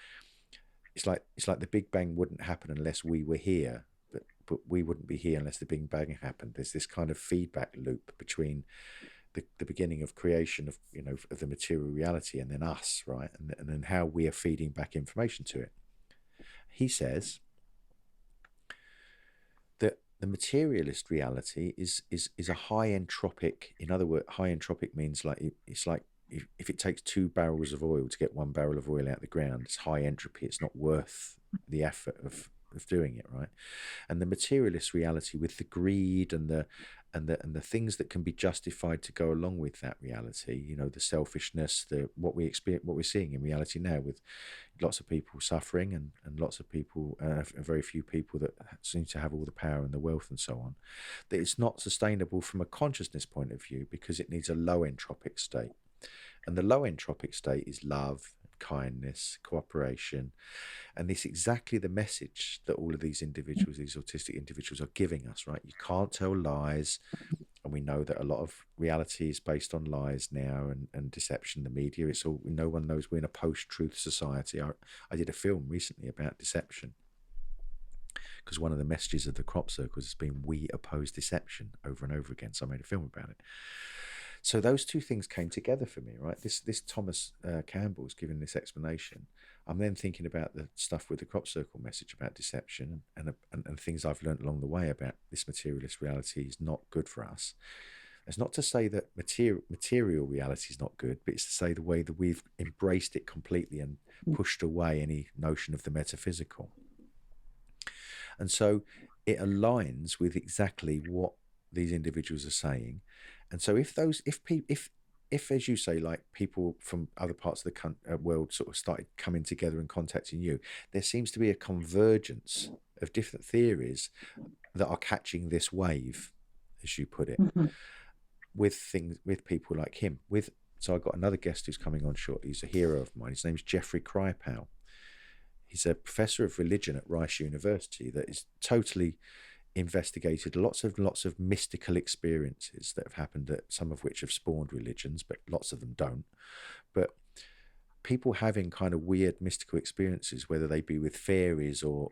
it's like the Big Bang wouldn't happen unless we were here, but we wouldn't be here unless the Big Bang happened. There's this kind of feedback loop between the beginning of creation of of the material reality and then us, right, and then how we are feeding back information to it. He says that the materialist reality is a high entropic. In other words, high entropic means it's like if it takes 2 barrels of oil to get 1 barrel of oil out of the ground, it's high entropy. It's not worth the effort of doing it, right? And the materialist reality with the greed and the things that can be justified to go along with that reality, you know, the selfishness, what we're seeing in reality now, with lots of people suffering and lots of people, very few people that seem to have all the power and the wealth and so on, that it's not sustainable from a consciousness point of view, because it needs a low entropic state. And the low entropic state is love, kindness, cooperation. And this is exactly the message that all of these individuals, these autistic individuals, are giving us, right? You can't tell lies. And we know that a lot of reality is based on lies now, and deception, the media. It's all, no one knows. We're in a post-truth society. I did a film recently about deception, because one of the messages of the crop circles has been, we oppose deception, over and over again. So I made a film about it. So those two things came together for me, right? This Thomas Campbell's giving this explanation. I'm then thinking about the stuff with the crop circle message about deception and things I've learned along the way about this materialist reality is not good for us. It's not to say that material reality is not good, but it's to say the way that we've embraced it completely and pushed away any notion of the metaphysical. And so it aligns with exactly what these individuals are saying. And so if as you say, like, people from other parts of the world sort of started coming together and contacting you, there seems to be a convergence of different theories that are catching this wave, as you put it, with people like him. So I've got another guest who's coming on shortly. He's a hero of mine. His name's Jeffrey Krypau. He's a professor of religion at Rice University that is totally investigated lots of mystical experiences that have happened, that some of which have spawned religions, but lots of them don't. But people having kind of weird mystical experiences, whether they be with fairies or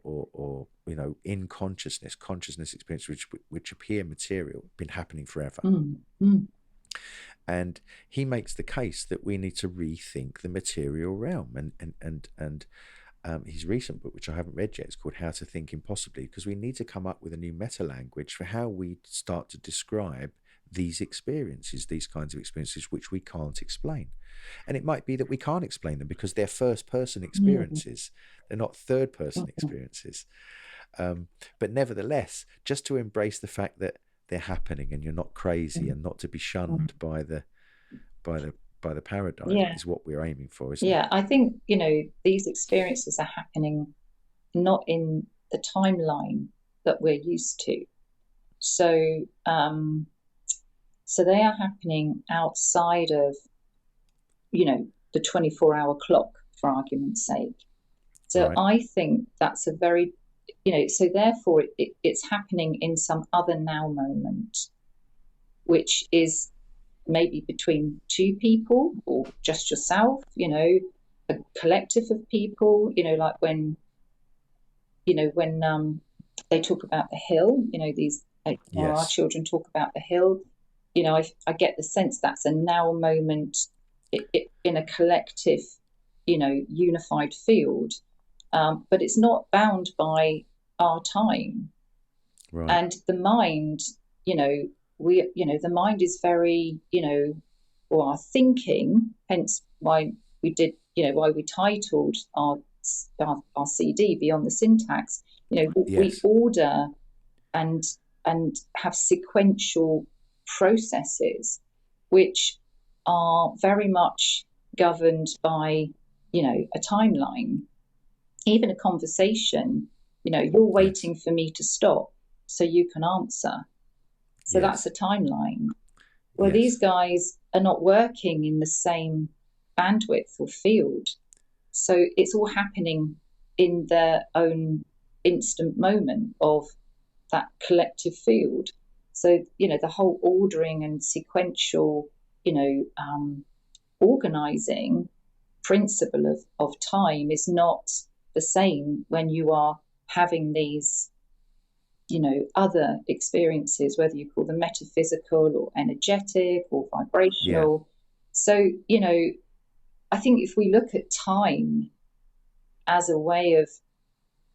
you know, in consciousness experiences which appear material, been happening forever. And he makes the case that we need to rethink the material realm, and his recent book, which I haven't read yet, is called How to Think Impossibly, because we need to come up with a new meta language for how we start to describe these experiences, these kinds of experiences which we can't explain. And it might be that we can't explain them because they're first person experiences, they're not third person experiences. But nevertheless, just to embrace the fact that they're happening and you're not crazy, and not to be shunned by the paradigm, is what we're aiming for, isn't it? I think, you know, these experiences are happening not in the timeline that we're used to. So so they are happening outside of, you know, the 24-hour clock, for argument's sake. So right. I think that's a very, you know, so therefore it's happening in some other now moment, which is maybe between two people or just yourself, you know, a collective of people, you know, like when they talk about the hill, you know, these, our children talk about the hill, you know, I get the sense that's a now moment in a collective, you know, unified field, but it's not bound by our time. Right. And the mind, you know, the mind is very, you know, or our thinking, hence why we did, you know, why we titled our CD Beyond the Syntax, you know, we order and have sequential processes which are very much governed by, you know, a timeline. Even a conversation, you know, you're waiting for me to stop so you can answer. So that's a timeline. Well, these guys are not working in the same bandwidth or field. So it's all happening in their own instant moment of that collective field. So, you know, the whole ordering and sequential, you know, organizing principle of time is not the same when you are having these, you know, other experiences, whether you call them metaphysical or energetic or vibrational. So, you know, I think if we look at time as a way of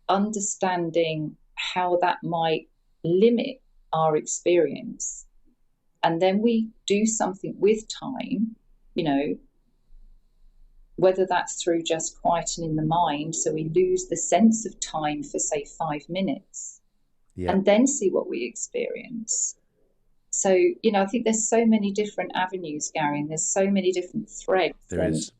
understanding how that might limit our experience, and then we do something with time, you know, whether that's through just quietening the mind, so we lose the sense of time for, say, 5 minutes, and then see what we experience. So, I think there's so many different avenues, Gary, and there's so many different threads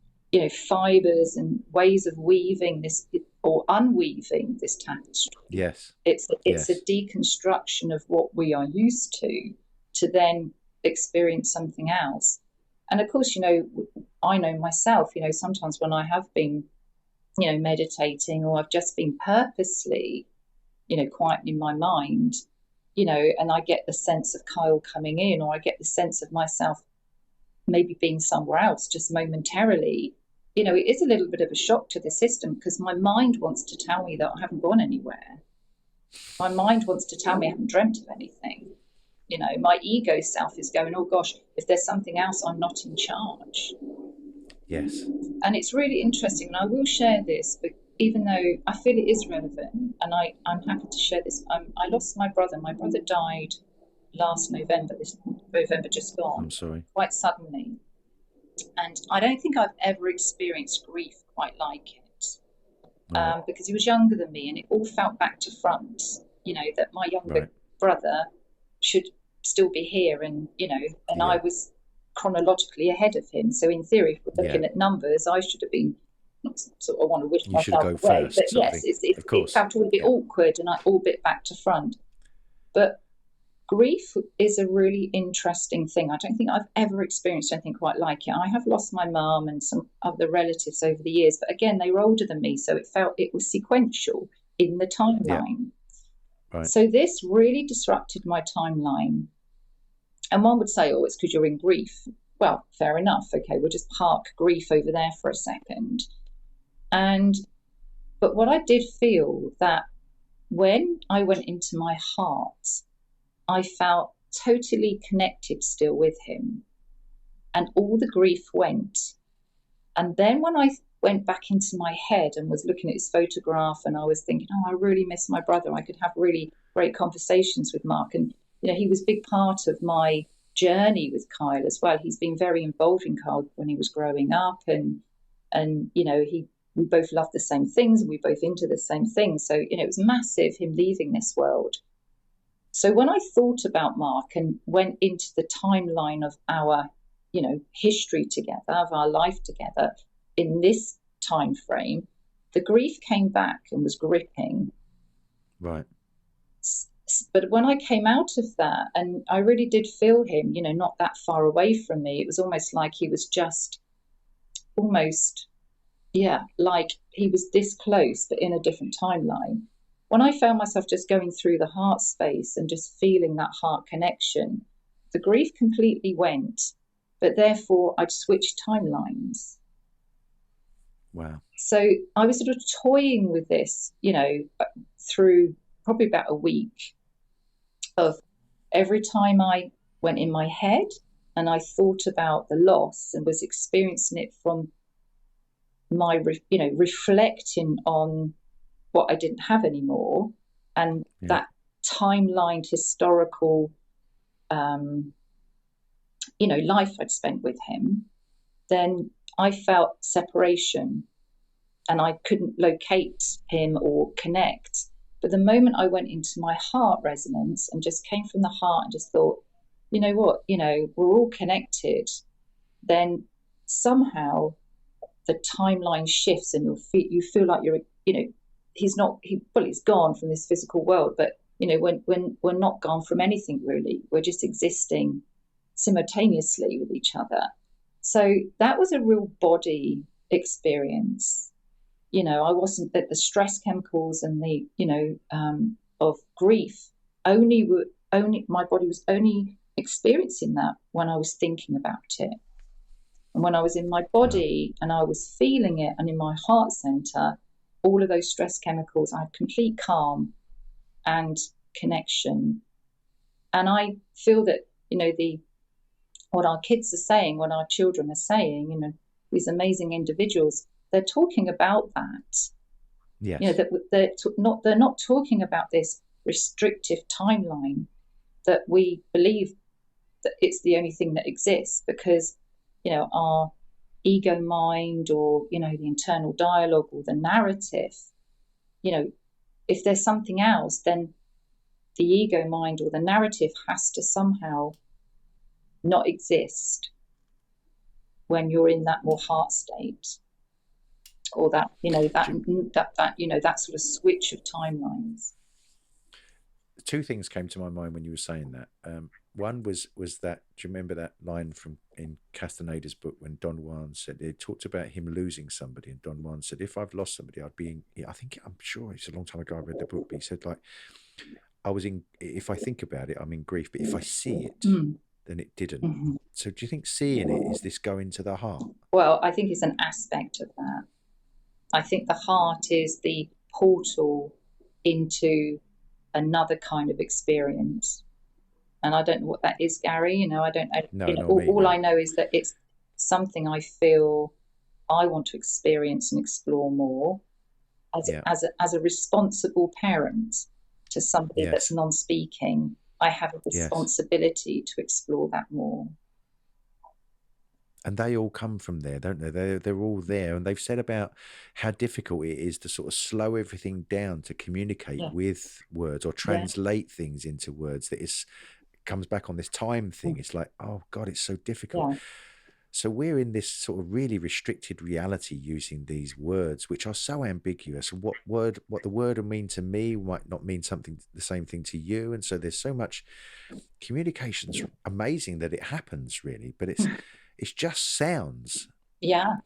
fibers and ways of weaving this or unweaving this tapestry. Yes. It's a deconstruction of what we are used to then experience something else. And of course, I know myself, sometimes when I have been, meditating, or I've just been purposely, quietening my mind, and I get the sense of Kyle coming in, or I get the sense of myself maybe being somewhere else just momentarily, it is a little bit of a shock to the system, because my mind wants to tell me that I haven't gone anywhere. My mind wants to tell me I haven't dreamt of anything. My ego self is going, oh gosh, if there's something else, I'm not in charge. Yes. And it's really interesting, and I will share this, but even though I feel it is relevant, and I'm happy to share this. I lost my brother. My brother died last November, this November just gone. I'm sorry. Quite suddenly. And I don't think I've ever experienced grief quite like it. Because he was younger than me, and it all felt back to front, that my younger brother should still be here, and I was chronologically ahead of him. So in theory, if we're looking at numbers, I should have been, not sort of want to wish myself away, first, but yes, it felt all a bit awkward, and I all bit back to front. But grief is a really interesting thing. I don't think I've ever experienced anything quite like it. I have lost my mum and some other relatives over the years, but again, they were older than me, so it was sequential in the timeline. Right. So this really disrupted my timeline. And one would say, oh, it's because you're in grief. Well, fair enough. Okay, we'll just park grief over there for a second. But what I did feel, that when I went into my heart, I felt totally connected still with him, and all the grief went. And then when I went back into my head and was looking at his photograph, and I was thinking, oh, I really miss my brother. I could have really great conversations with Mark. And, he was a big part of my journey with Kyle as well. He's been very involved in Kyle when he was growing up, and we both loved the same things, and we both into the same things. So, it was massive, him leaving this world. So when I thought about Mark and went into the timeline of our, history together, of our life together in this time frame, the grief came back and was gripping. Right. But when I came out of that, and I really did feel him, not that far away from me, it was almost like he was just like he was this close, but in a different timeline. When I found myself just going through the heart space and just feeling that heart connection, the grief completely went, but therefore I'd switched timelines. Wow. So I was sort of toying with this, through probably about a week, of every time I went in my head and I thought about the loss and was experiencing it from my, reflecting on what I didn't have anymore, and that timelined historical, life I'd spent with him, then I felt separation, and I couldn't locate him or connect. But the moment I went into my heart resonance and just came from the heart and just thought, you know what, we're all connected, then somehow the timeline shifts, and you feel like you're, he's gone from this physical world, but when we're not gone from anything really, we're just existing simultaneously with each other. So that was a real body experience. I wasn't that the stress chemicals and the of grief only my body was only experiencing that when I was thinking about it. And when I was in my body and I was feeling it, and in my heart center, all of those stress chemicals, I had complete calm and connection. And I feel that, what our kids are saying, what our children are saying, these amazing individuals, they're talking about that. Yes. They're not talking about this restrictive timeline that we believe that it's the only thing that exists, because, our ego mind, or, you know, the internal dialogue or the narrative, you know, if there's something else, then the ego mind or the narrative has to somehow not exist when you're in that more heart state, or that, you know, that you know, that sort of switch of timelines. Two things came to my mind when you were saying that. One was that, do you remember that line from in Castaneda's book when Don Juan said, it talked about him losing somebody, and Don Juan said, if I've lost somebody, I'd be in, I'm sure it's a long time ago I read the book, but he said, like, if I think about it, I'm in grief, but if I see it, then it didn't. Mm-hmm. So do you think seeing it is this going to the heart? Well, I think it's an aspect of that. I think the heart is the portal into another kind of experience. And I don't know what that is, Gary. You know, I don't know. You know, all I know is that it's something I feel I want to experience and explore more as a responsible parent to somebody that's non-speaking. I have a responsibility to explore that more. And they all come from there, don't they? They're all there. And they've said about how difficult it is to sort of slow everything down to communicate with words or translate things into words. That comes back on this time thing. It's like, oh God, it's so difficult. So we're in this sort of really restricted reality using these words, which are so ambiguous. What the word will mean to me might not mean the same thing to you. And so there's so much communication's amazing that it happens, really, but it's just sounds. Yeah.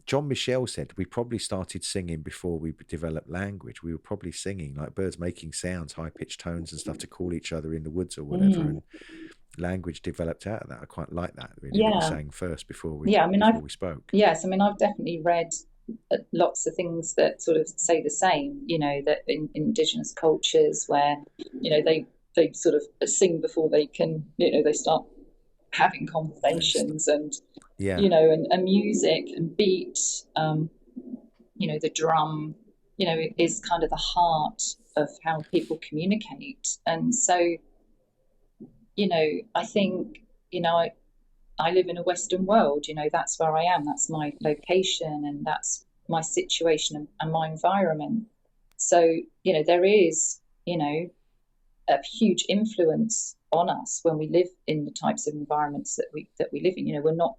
John Michel said we probably started singing before we developed language. We were probably singing like birds making sounds, high-pitched tones and stuff to call each other in the woods or whatever. And language developed out of that. I quite like that, really. Yeah. We sang first before we spoke. Yes, I mean, I've definitely read lots of things that sort of say the same, you know, that in indigenous cultures where, you know, they sort of sing before they can, you know, they start having conversations, and you know, and music and beat, you know, the drum, you know, is kind of the heart of how people communicate. And so, you know, I think, you know, I live in a Western world, you know, that's where I am, that's my location, and that's my situation and my environment. So, you know, there is, you know, a huge influence on us when we live in the types of environments that we live in. You know, we're not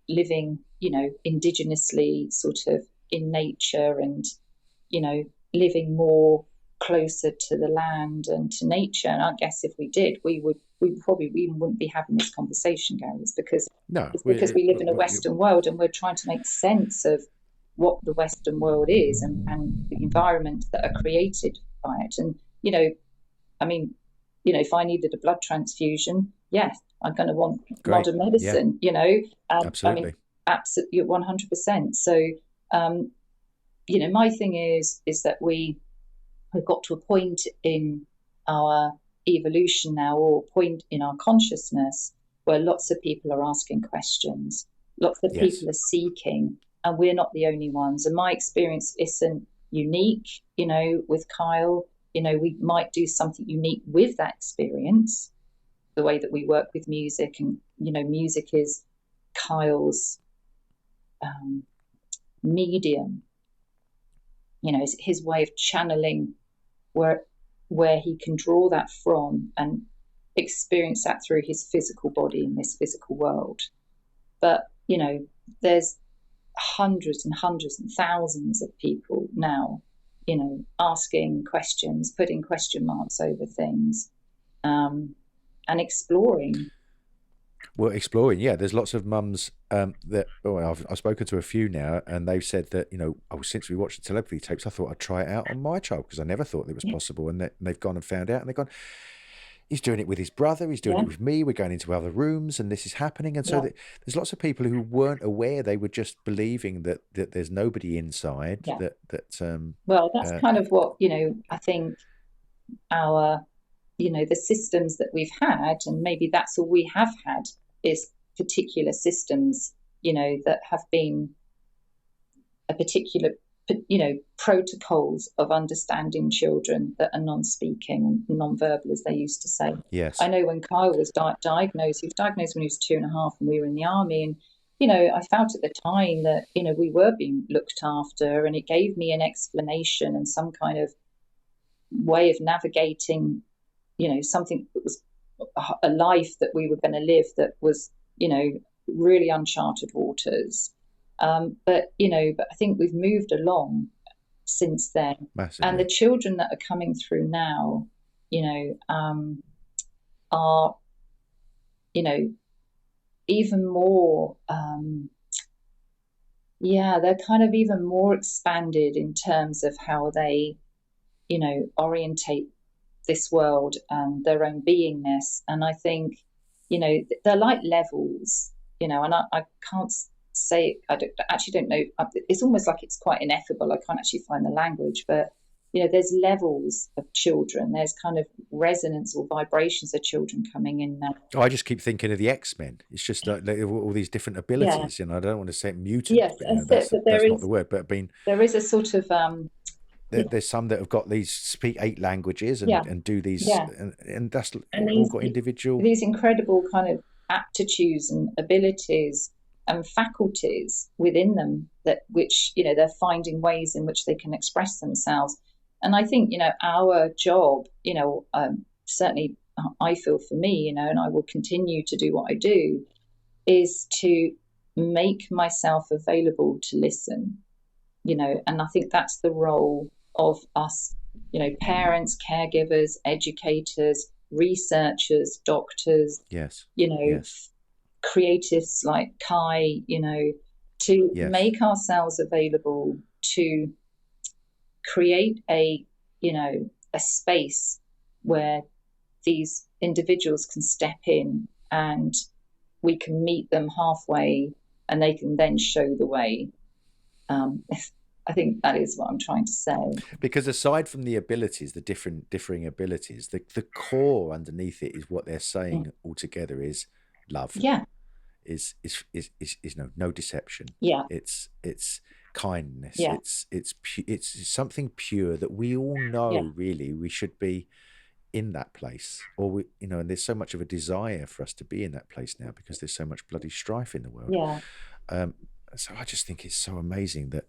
living, you know, indigenously, sort of in nature, and, you know, living more closer to the land and to nature. And I guess if we did, we probably even wouldn't be having this conversation, Gary. It's because we live in a Western world, and we're trying to make sense of what the Western world is, and the environments that are created by it. And, you know, I mean, you know, if I needed a blood transfusion, yes, I'm going to want modern medicine, you know. Absolutely. I mean, absolutely, 100%. So, you know, my thing is that we've got to a point in our evolution now, or a point in our consciousness, where lots of people are asking questions, lots of people are seeking, and we're not the only ones. And my experience isn't unique, you know, with Kyle. You know, we might do something unique with that experience, the way that we work with music. And, you know, music is Kyle's medium. You know, it's his way of channeling where he can draw that from and experience that through his physical body in this physical world. But, you know, there's hundreds and hundreds and thousands of people now, you know, asking questions, putting question marks over things, and exploring. Well, exploring, yeah. There's lots of mums I've spoken to a few now, and they've said that, you know, since we watched the Telepathy tapes, I thought I'd try it out on my child because I never thought it was possible. And they've gone and found out, and they've gone, he's doing it with his brother, he's doing it with me, we're going into other rooms, and this is happening. And so there's lots of people who weren't aware, they were just believing that there's nobody inside. Well, that's kind of what, you know, I think our, you know, the systems that we've had, and maybe that's all we have had, is particular systems, you know, that have been a particular, you know, protocols of understanding children that are non-speaking and non-verbal, as they used to say. Yes. I know when Kyle was diagnosed, he was diagnosed when he was 2.5, and we were in the army, and, I felt at the time that, we were being looked after, and it gave me an explanation and some kind of way of navigating, something that was a life that we were going to live that was, really uncharted waters. But I think we've moved along since then. Massively. And the children that are coming through now, are, even more, they're kind of even more expanded in terms of how they, orientate this world and their own beingness. And I think, they're like levels, and I can't say, actually don't know. It's almost like it's quite ineffable. I can't actually find the language, but there's levels of children. There's kind of resonance or vibrations of children coming in now. I just keep thinking of the X-Men. It's just like all these different abilities. I don't want to say mutant. Yes, that's not the word. But there is a sort of there's some that have got speak 8 languages and do these, and that's all got individual. These incredible kind of aptitudes and abilities and faculties within them which they're finding ways in which they can express themselves. And I think our job, certainly I feel for me, and I will continue to do what I do, is to make myself available to listen, and I think that's the role of us, parents, caregivers, educators, researchers, doctors, yes, creatives like Kai, to make ourselves available to create a space where these individuals can step in and we can meet them halfway and they can then show the way. I think that is what I'm trying to say. Because aside from the abilities, the differing abilities, the core underneath it is what they're saying altogether is love. Yeah. Is no deception. Yeah. It's kindness. Yeah. It's something pure that we all know really we should be in that place, or and there's so much of a desire for us to be in that place now because there's so much bloody strife in the world. Yeah. So I just think it's so amazing that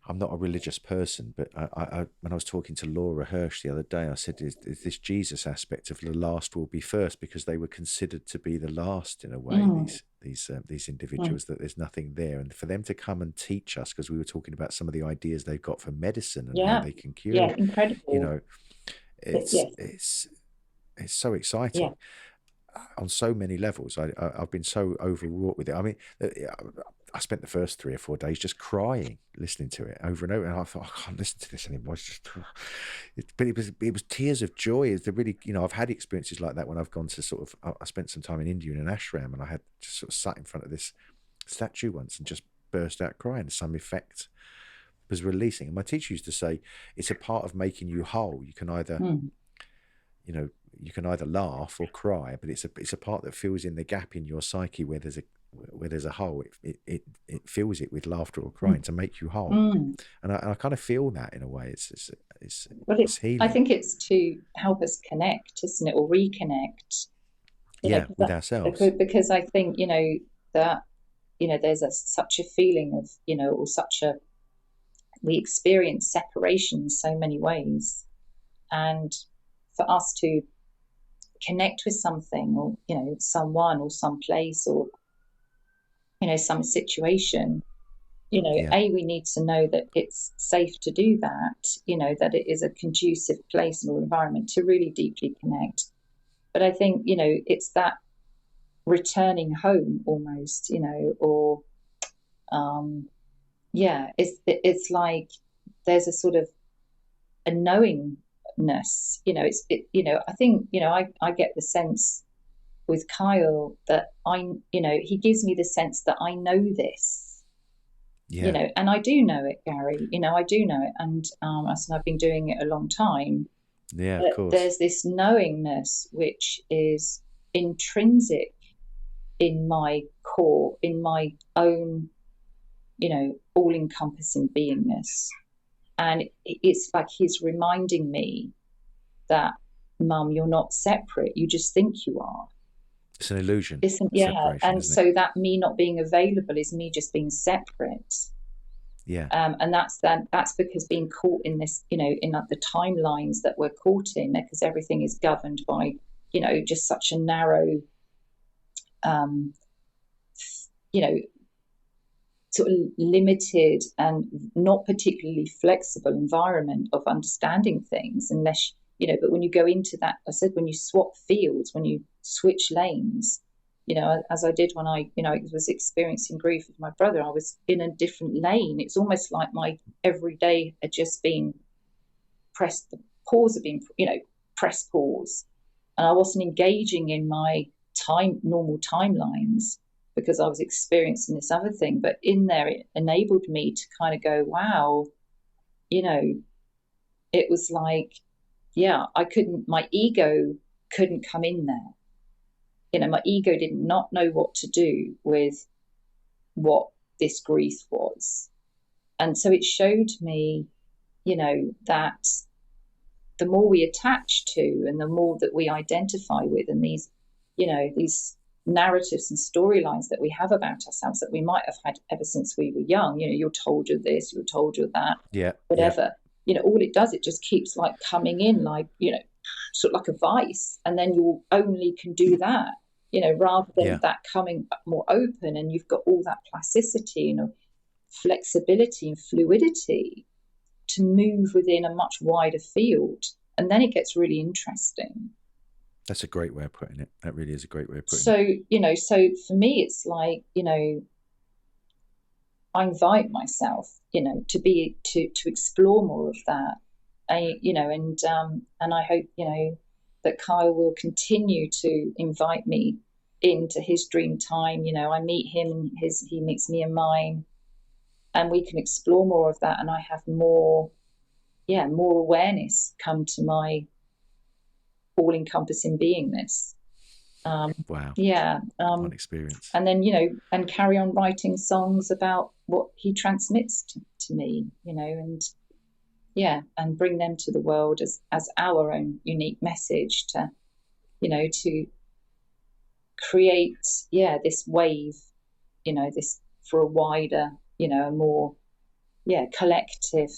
I'm not a religious person, but I when I was talking to Laura Hirsch the other day, I said, is this Jesus aspect of the last will be first, because they were considered to be the last in a way, these individuals, that there's nothing there. And for them to come and teach us, because we were talking about some of the ideas they've got for medicine and how they can cure. Yeah, incredible. It's so exciting. On so many levels. I've been so overwrought with it. I mean, I spent the first 3 or 4 days just crying, listening to it over and over, and I thought, I can't listen to this anymore. It's just, but it was tears of joy. It's really, I've had experiences like that when I've gone to I spent some time in India in an ashram, and I had just sort of sat in front of this statue once and just burst out crying. Some effect was releasing, and my teacher used to say, it's a part of making you whole. You can either, you can either laugh or cry, but it's a part that fills in the gap in your psyche where there's a hole. It fills it with laughter or crying to make you whole. And I kind of feel that in a way. It's healing. I think it's to help us connect, isn't it, or reconnect? With ourselves. Because I think that there's such a feeling of or we experience separation in so many ways, and for us to connect with something, or someone, or some place, or some situation, we need to know that it's safe to do that, that it is a conducive place or environment to really deeply connect. But I think it's that returning home almost, or it's like there's a sort of a knowingness. I think I get the sense with Kyle that he gives me the sense that I know this, and I do know it, Gary. I do know it, and I've been doing it a long time. Yeah, of course. There's this knowingness which is intrinsic in my core, in my own, all-encompassing beingness. And it's like he's reminding me that, Mum, you're not separate. You just think you are. It's an illusion. Isn't, yeah. Separation, And isn't so it? that me not being available is me just being separate. Yeah. And that's because being caught in this, in the timelines that we're caught in, because everything is governed by, just such a narrow, sort of limited and not particularly flexible environment of understanding things, unless, but when you go into that, I said, when you swap fields, when you switch lanes, as I did when I was experiencing grief with my brother, I was in a different lane. It's almost like my everyday had just been pressed, the pause had been, press pause. And I wasn't engaging in my normal timelines because I was experiencing this other thing. But in there, it enabled me to kind of go, wow, it was like, yeah, my ego couldn't come in there. My ego did not know what to do with what this grief was. And so it showed me, that the more we attach to and the more that we identify with, and these narratives and storylines that we have about ourselves that we might have had ever since we were young, you're told you're this, you're told you're that, whatever, all it does, it just keeps like coming in, like, sort of like a vice. And then you only can do that, rather than that coming more open, and you've got all that plasticity, flexibility and fluidity to move within a much wider field. And then it gets really interesting. That's a great way of putting it. That really is a great way of putting it. So for me, it's like, I invite myself, to explore more of that. And I hope, that Kyle will continue to invite me into his dream time. I meet him in he meets me in mine, and we can explore more of that. And I have more awareness come to my all-encompassing beingness. Wow. Yeah. One experience. And then, and carry on writing songs about what he transmits to me, and bring them to the world as our own unique message to create, this wave, this for a wider, a more, collective,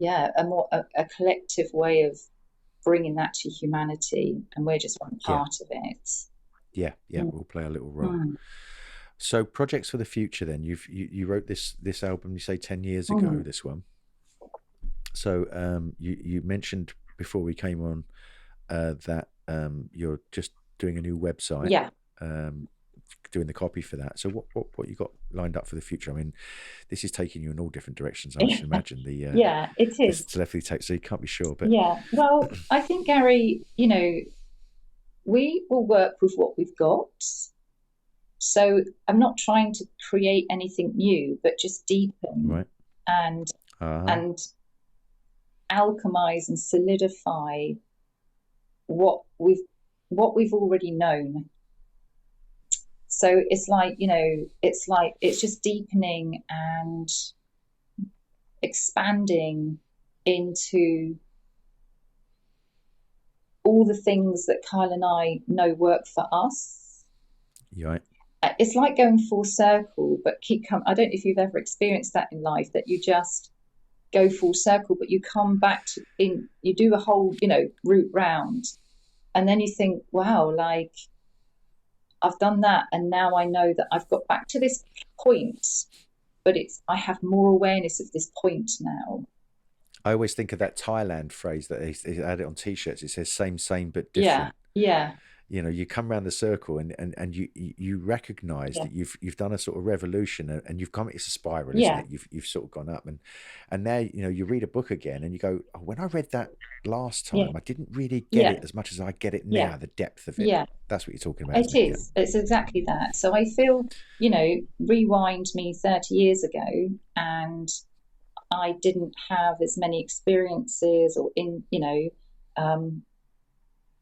a collective way of bringing that to humanity, and we're just one part of it. We'll play a little role. So projects for the future then. You wrote this album, you say 10 years ago, this one. So you mentioned before we came on that you're just doing a new website. Doing the copy for that. So what you got lined up for the future? I mean, this is taking you in all different directions, I should imagine. It is. Telepathy takes, so you can't be sure. But well, I think, Gary, we will work with what we've got. So I'm not trying to create anything new, but just deepen and alchemize and solidify what we've already known. So it's like, it's just deepening and expanding into all the things that Kyle and I know work for us. Right. It's like going full circle, but I don't know if you've ever experienced that in life, that you just go full circle, but you come back you do a whole, route round, and then you think, wow, like, I've done that, and now I know that I've got back to this point, but I have more awareness of this point now. I always think of that Thailand phrase that they had it on T-shirts. It says same, but different. Yeah. You come around the circle and you recognize that you've done a sort of revolution, and you've come. It's a spiral, isn't it? You've sort of gone up, and now you read a book again, and you go, oh, when I read that last time, I didn't really get it as much as I get it now. The depth of it. Yeah, that's what you're talking about. It is. It's exactly that. So I feel, rewind me 30 years ago, and I didn't have as many experiences or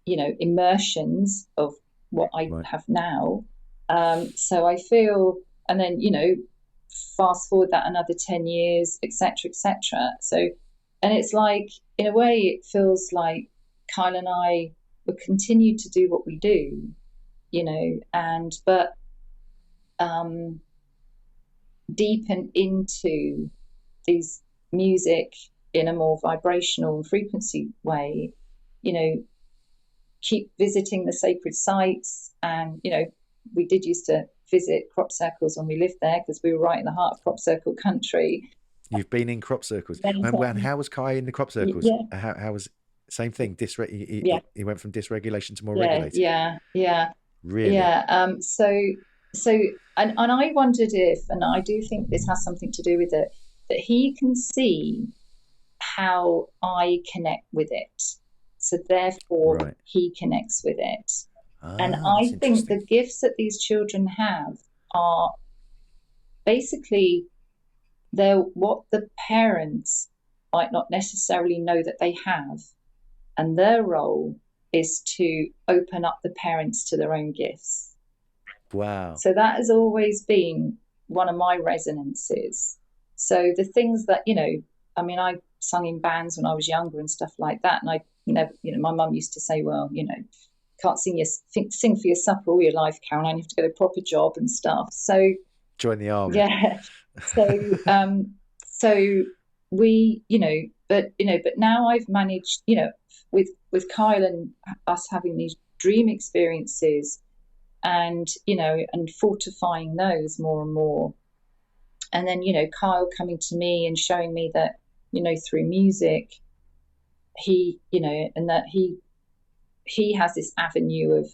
immersions of what I have now. So I feel, and then, fast forward that another 10 years, etc., etc. So, and it's like, in a way, it feels like Kyle and I we'll continue to do what we do, you know, but deepen into these music in a more vibrational and frequency way, you know, keep visiting the sacred sites. And, you know, we did used to visit crop circles when we lived there, because we were right in the heart of crop circle country. You've been in crop circles. And how was Kai in the crop circles? Yeah. How was, same thing, he went from dysregulation to more Yeah, regulated? yeah. Really? Yeah. So and I wondered if, and I do think this has something to do with it, that he can see how I connect with it. So therefore he connects with it. And I think the gifts that these children have are basically they're what the parents might not necessarily know that they have. And their role is to open up the parents to their own gifts. Wow. So that has always been one of my resonances. So the things that, you know, I mean, I sung in bands when I was younger and stuff like that. And I never, you know, my mum used to say, well, you know, can't sing for your supper all your life, Caroline, you have to get a proper job and stuff. So join the army. Yeah. So we, but now I've managed, with Kyle and us having these dream experiences and, and fortifying those more and more. And then, Kyle coming to me and showing me that, through music, he, and that he has this avenue of,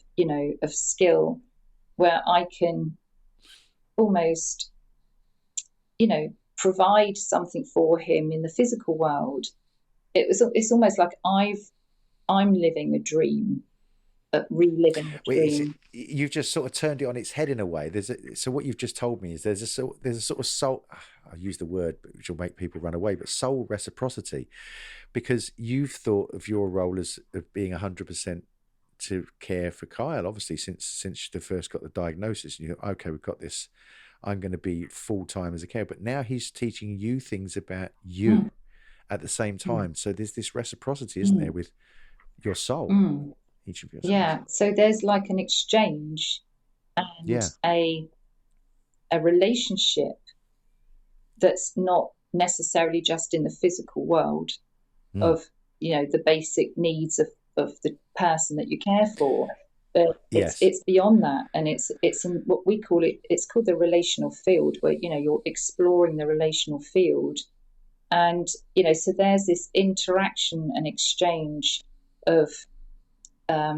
of skill where I can almost, provide something for him in the physical world. It's almost like I'm living a dream, reliving a dream. You've just sort of turned it on its head in a way. So what you've just told me is there's a sort of soul. I'll use the word, which will make people run away, but soul reciprocity, because you've thought of your role as of being 100% to care for Kyle. Obviously, since you first got the diagnosis, and you thought, okay, we've got this. I'm going to be full time as a carer, but now he's teaching you things about you at the same time. So there's this reciprocity, isn't there, with your soul, each of your souls. Yeah. So there's like an exchange and a relationship that's not necessarily just in the physical world of, the basic needs of the person that you care for. But it's beyond that, and it's in what we call it. It's called the relational field, where you're exploring the relational field, and so there's this interaction and exchange of, I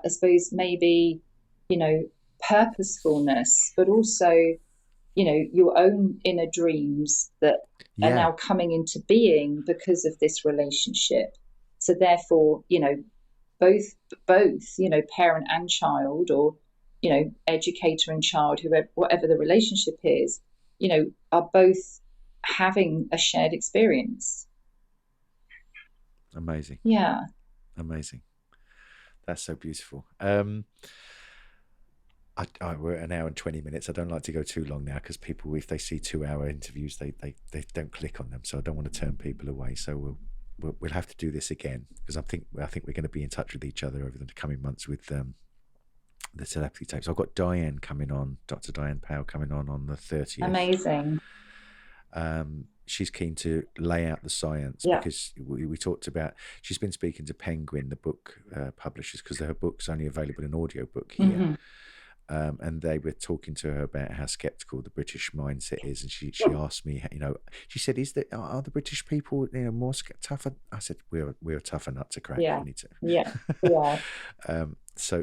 suppose maybe purposefulness, but also your own inner dreams that are now coming into being because of this relationship. So therefore, both parent and child, or educator and child, whoever, whatever the relationship is, are both having a shared experience. Amazing. Yeah. Amazing. That's so beautiful. We're at an hour and 20 minutes. I don't like to go too long now, because people, if they see 2-hour interviews, they don't click on them. So I don't want to turn people away. So we'll have to do this again, because I think we're going to be in touch with each other over the coming months with the telepathy tapes. I've got Diane coming on, Dr. Diane Powell coming on the 30th. Amazing. She's keen to lay out the science, because we talked about, she's been speaking to Penguin, the book publishers, because her book's only available in audiobook here. And they were talking to her about how skeptical the British mindset is, and she asked me, she said, are the British people more tougher? I said, we're a tougher nut to crack. Yeah, we need to. Yeah. So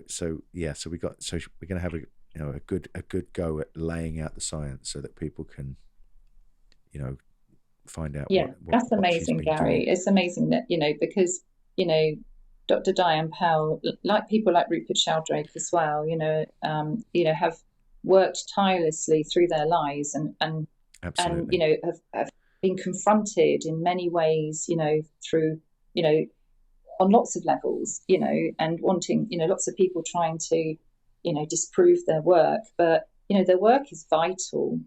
we're going to have a good go at laying out the science, so that people can find out. That's amazing, Gary. Doing. It's amazing that because Dr. Diane Powell, like people like Rupert Sheldrake as well, have worked tirelessly through their lives and Absolutely. have been confronted in many ways, through, on lots of levels, and wanting, lots of people trying to, disprove their work, but, their work is vital,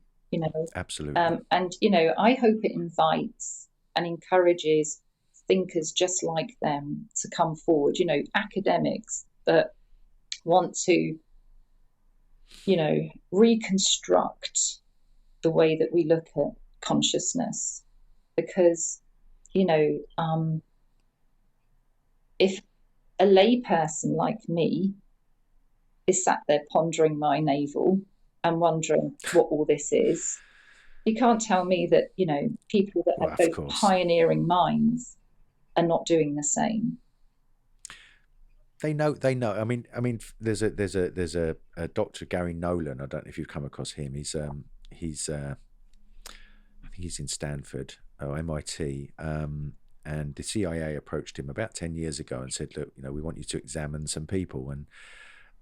Absolutely. and, I hope it invites and encourages thinkers just like them to come forward, academics that want to, reconstruct the way that we look at consciousness. Because, if a layperson like me is sat there pondering my navel and wondering what all this is, you can't tell me that, people that have those pioneering minds are not doing the same. They know. I mean, there's a Dr. Gary Nolan. I don't know if you've come across him. He's I think he's in Stanford or MIT. And the CIA approached him about 10 years ago and said, look, we want you to examine some people. And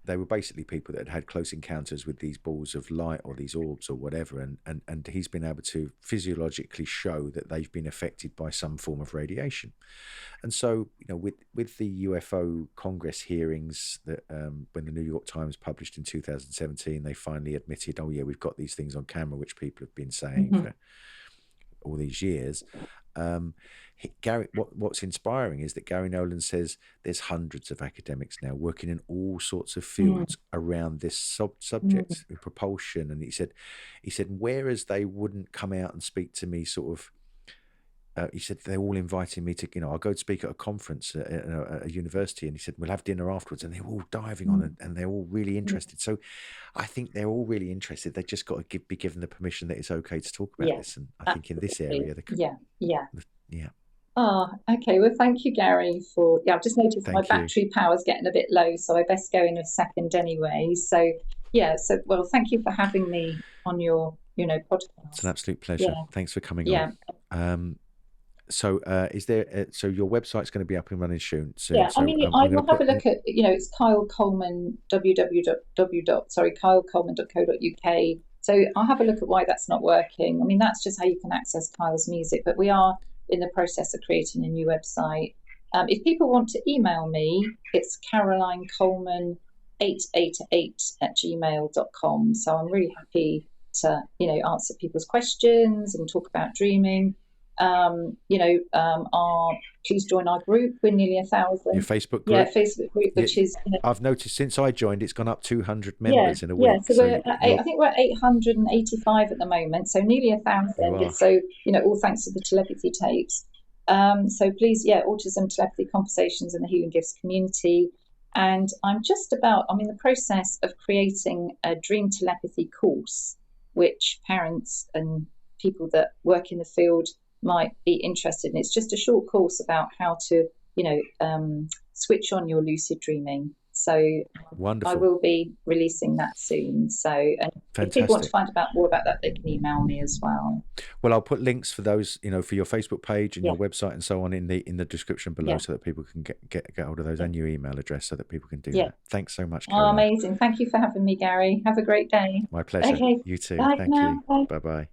they were basically people that had close encounters with these balls of light or these orbs or whatever. And he's been able to physiologically show that they've been affected by some form of radiation. And so, with the UFO Congress hearings that when the New York Times published in 2017, they finally admitted, oh yeah, we've got these things on camera, which people have been saying for all these years. What's inspiring is that Gary Nolan says there's hundreds of academics now working in all sorts of fields around this subject, propulsion. And he said, whereas they wouldn't come out and speak to me he said they're all inviting me to, I'll go speak at a conference at a university, and he said we'll have dinner afterwards, and they're all diving on it, and they're all really interested. So I think they're all really interested. They've just got to be given the permission that it's okay to talk about this. And I think in this area, yeah. Oh, okay. Well, thank you, Gary, I've just noticed my battery power's getting a bit low, so I best go in a second anyway. So, well, thank you for having me on your, podcast. It's an absolute pleasure. Thanks for coming on. So is there, so your website's going to be up and running soon? Yeah, so, I will have a look at, it's Kyle Coleman, kylecoleman.co.uk. So I'll have a look at why that's not working. That's just how you can access Kyle's music, but we are in the process of creating a new website. If people want to email me, it's Caroline Coleman 888@gmail.com. So I'm really happy to, answer people's questions and talk about dreaming. Please join our group. We're nearly 1,000. Your Facebook group? Yeah, Facebook group, which is... I've noticed since I joined, it's gone up 200 members in a week. Yeah, so I think we're at 885 at the moment, so nearly 1,000. So, all thanks to the telepathy tapes. So please, Autism, Telepathy, Conversations and the Healing Gifts community. And I'm in the process of creating a dream telepathy course, which parents and people that work in the field might be interested in. It's just a short course about how to, switch on your lucid dreaming. So wonderful. I will be releasing that soon. So and if people want to find out more about that, they can email me as well. Well, I'll put links for those, for your Facebook page and your website and so on in the description below, so that people can get hold of those and your email address, so that people can do that. Thanks so much, Caroline. Oh, amazing. Thank you for having me, Gary. Have a great day. My pleasure. Okay. You too. Bye Thank now. you. Bye. Bye-bye.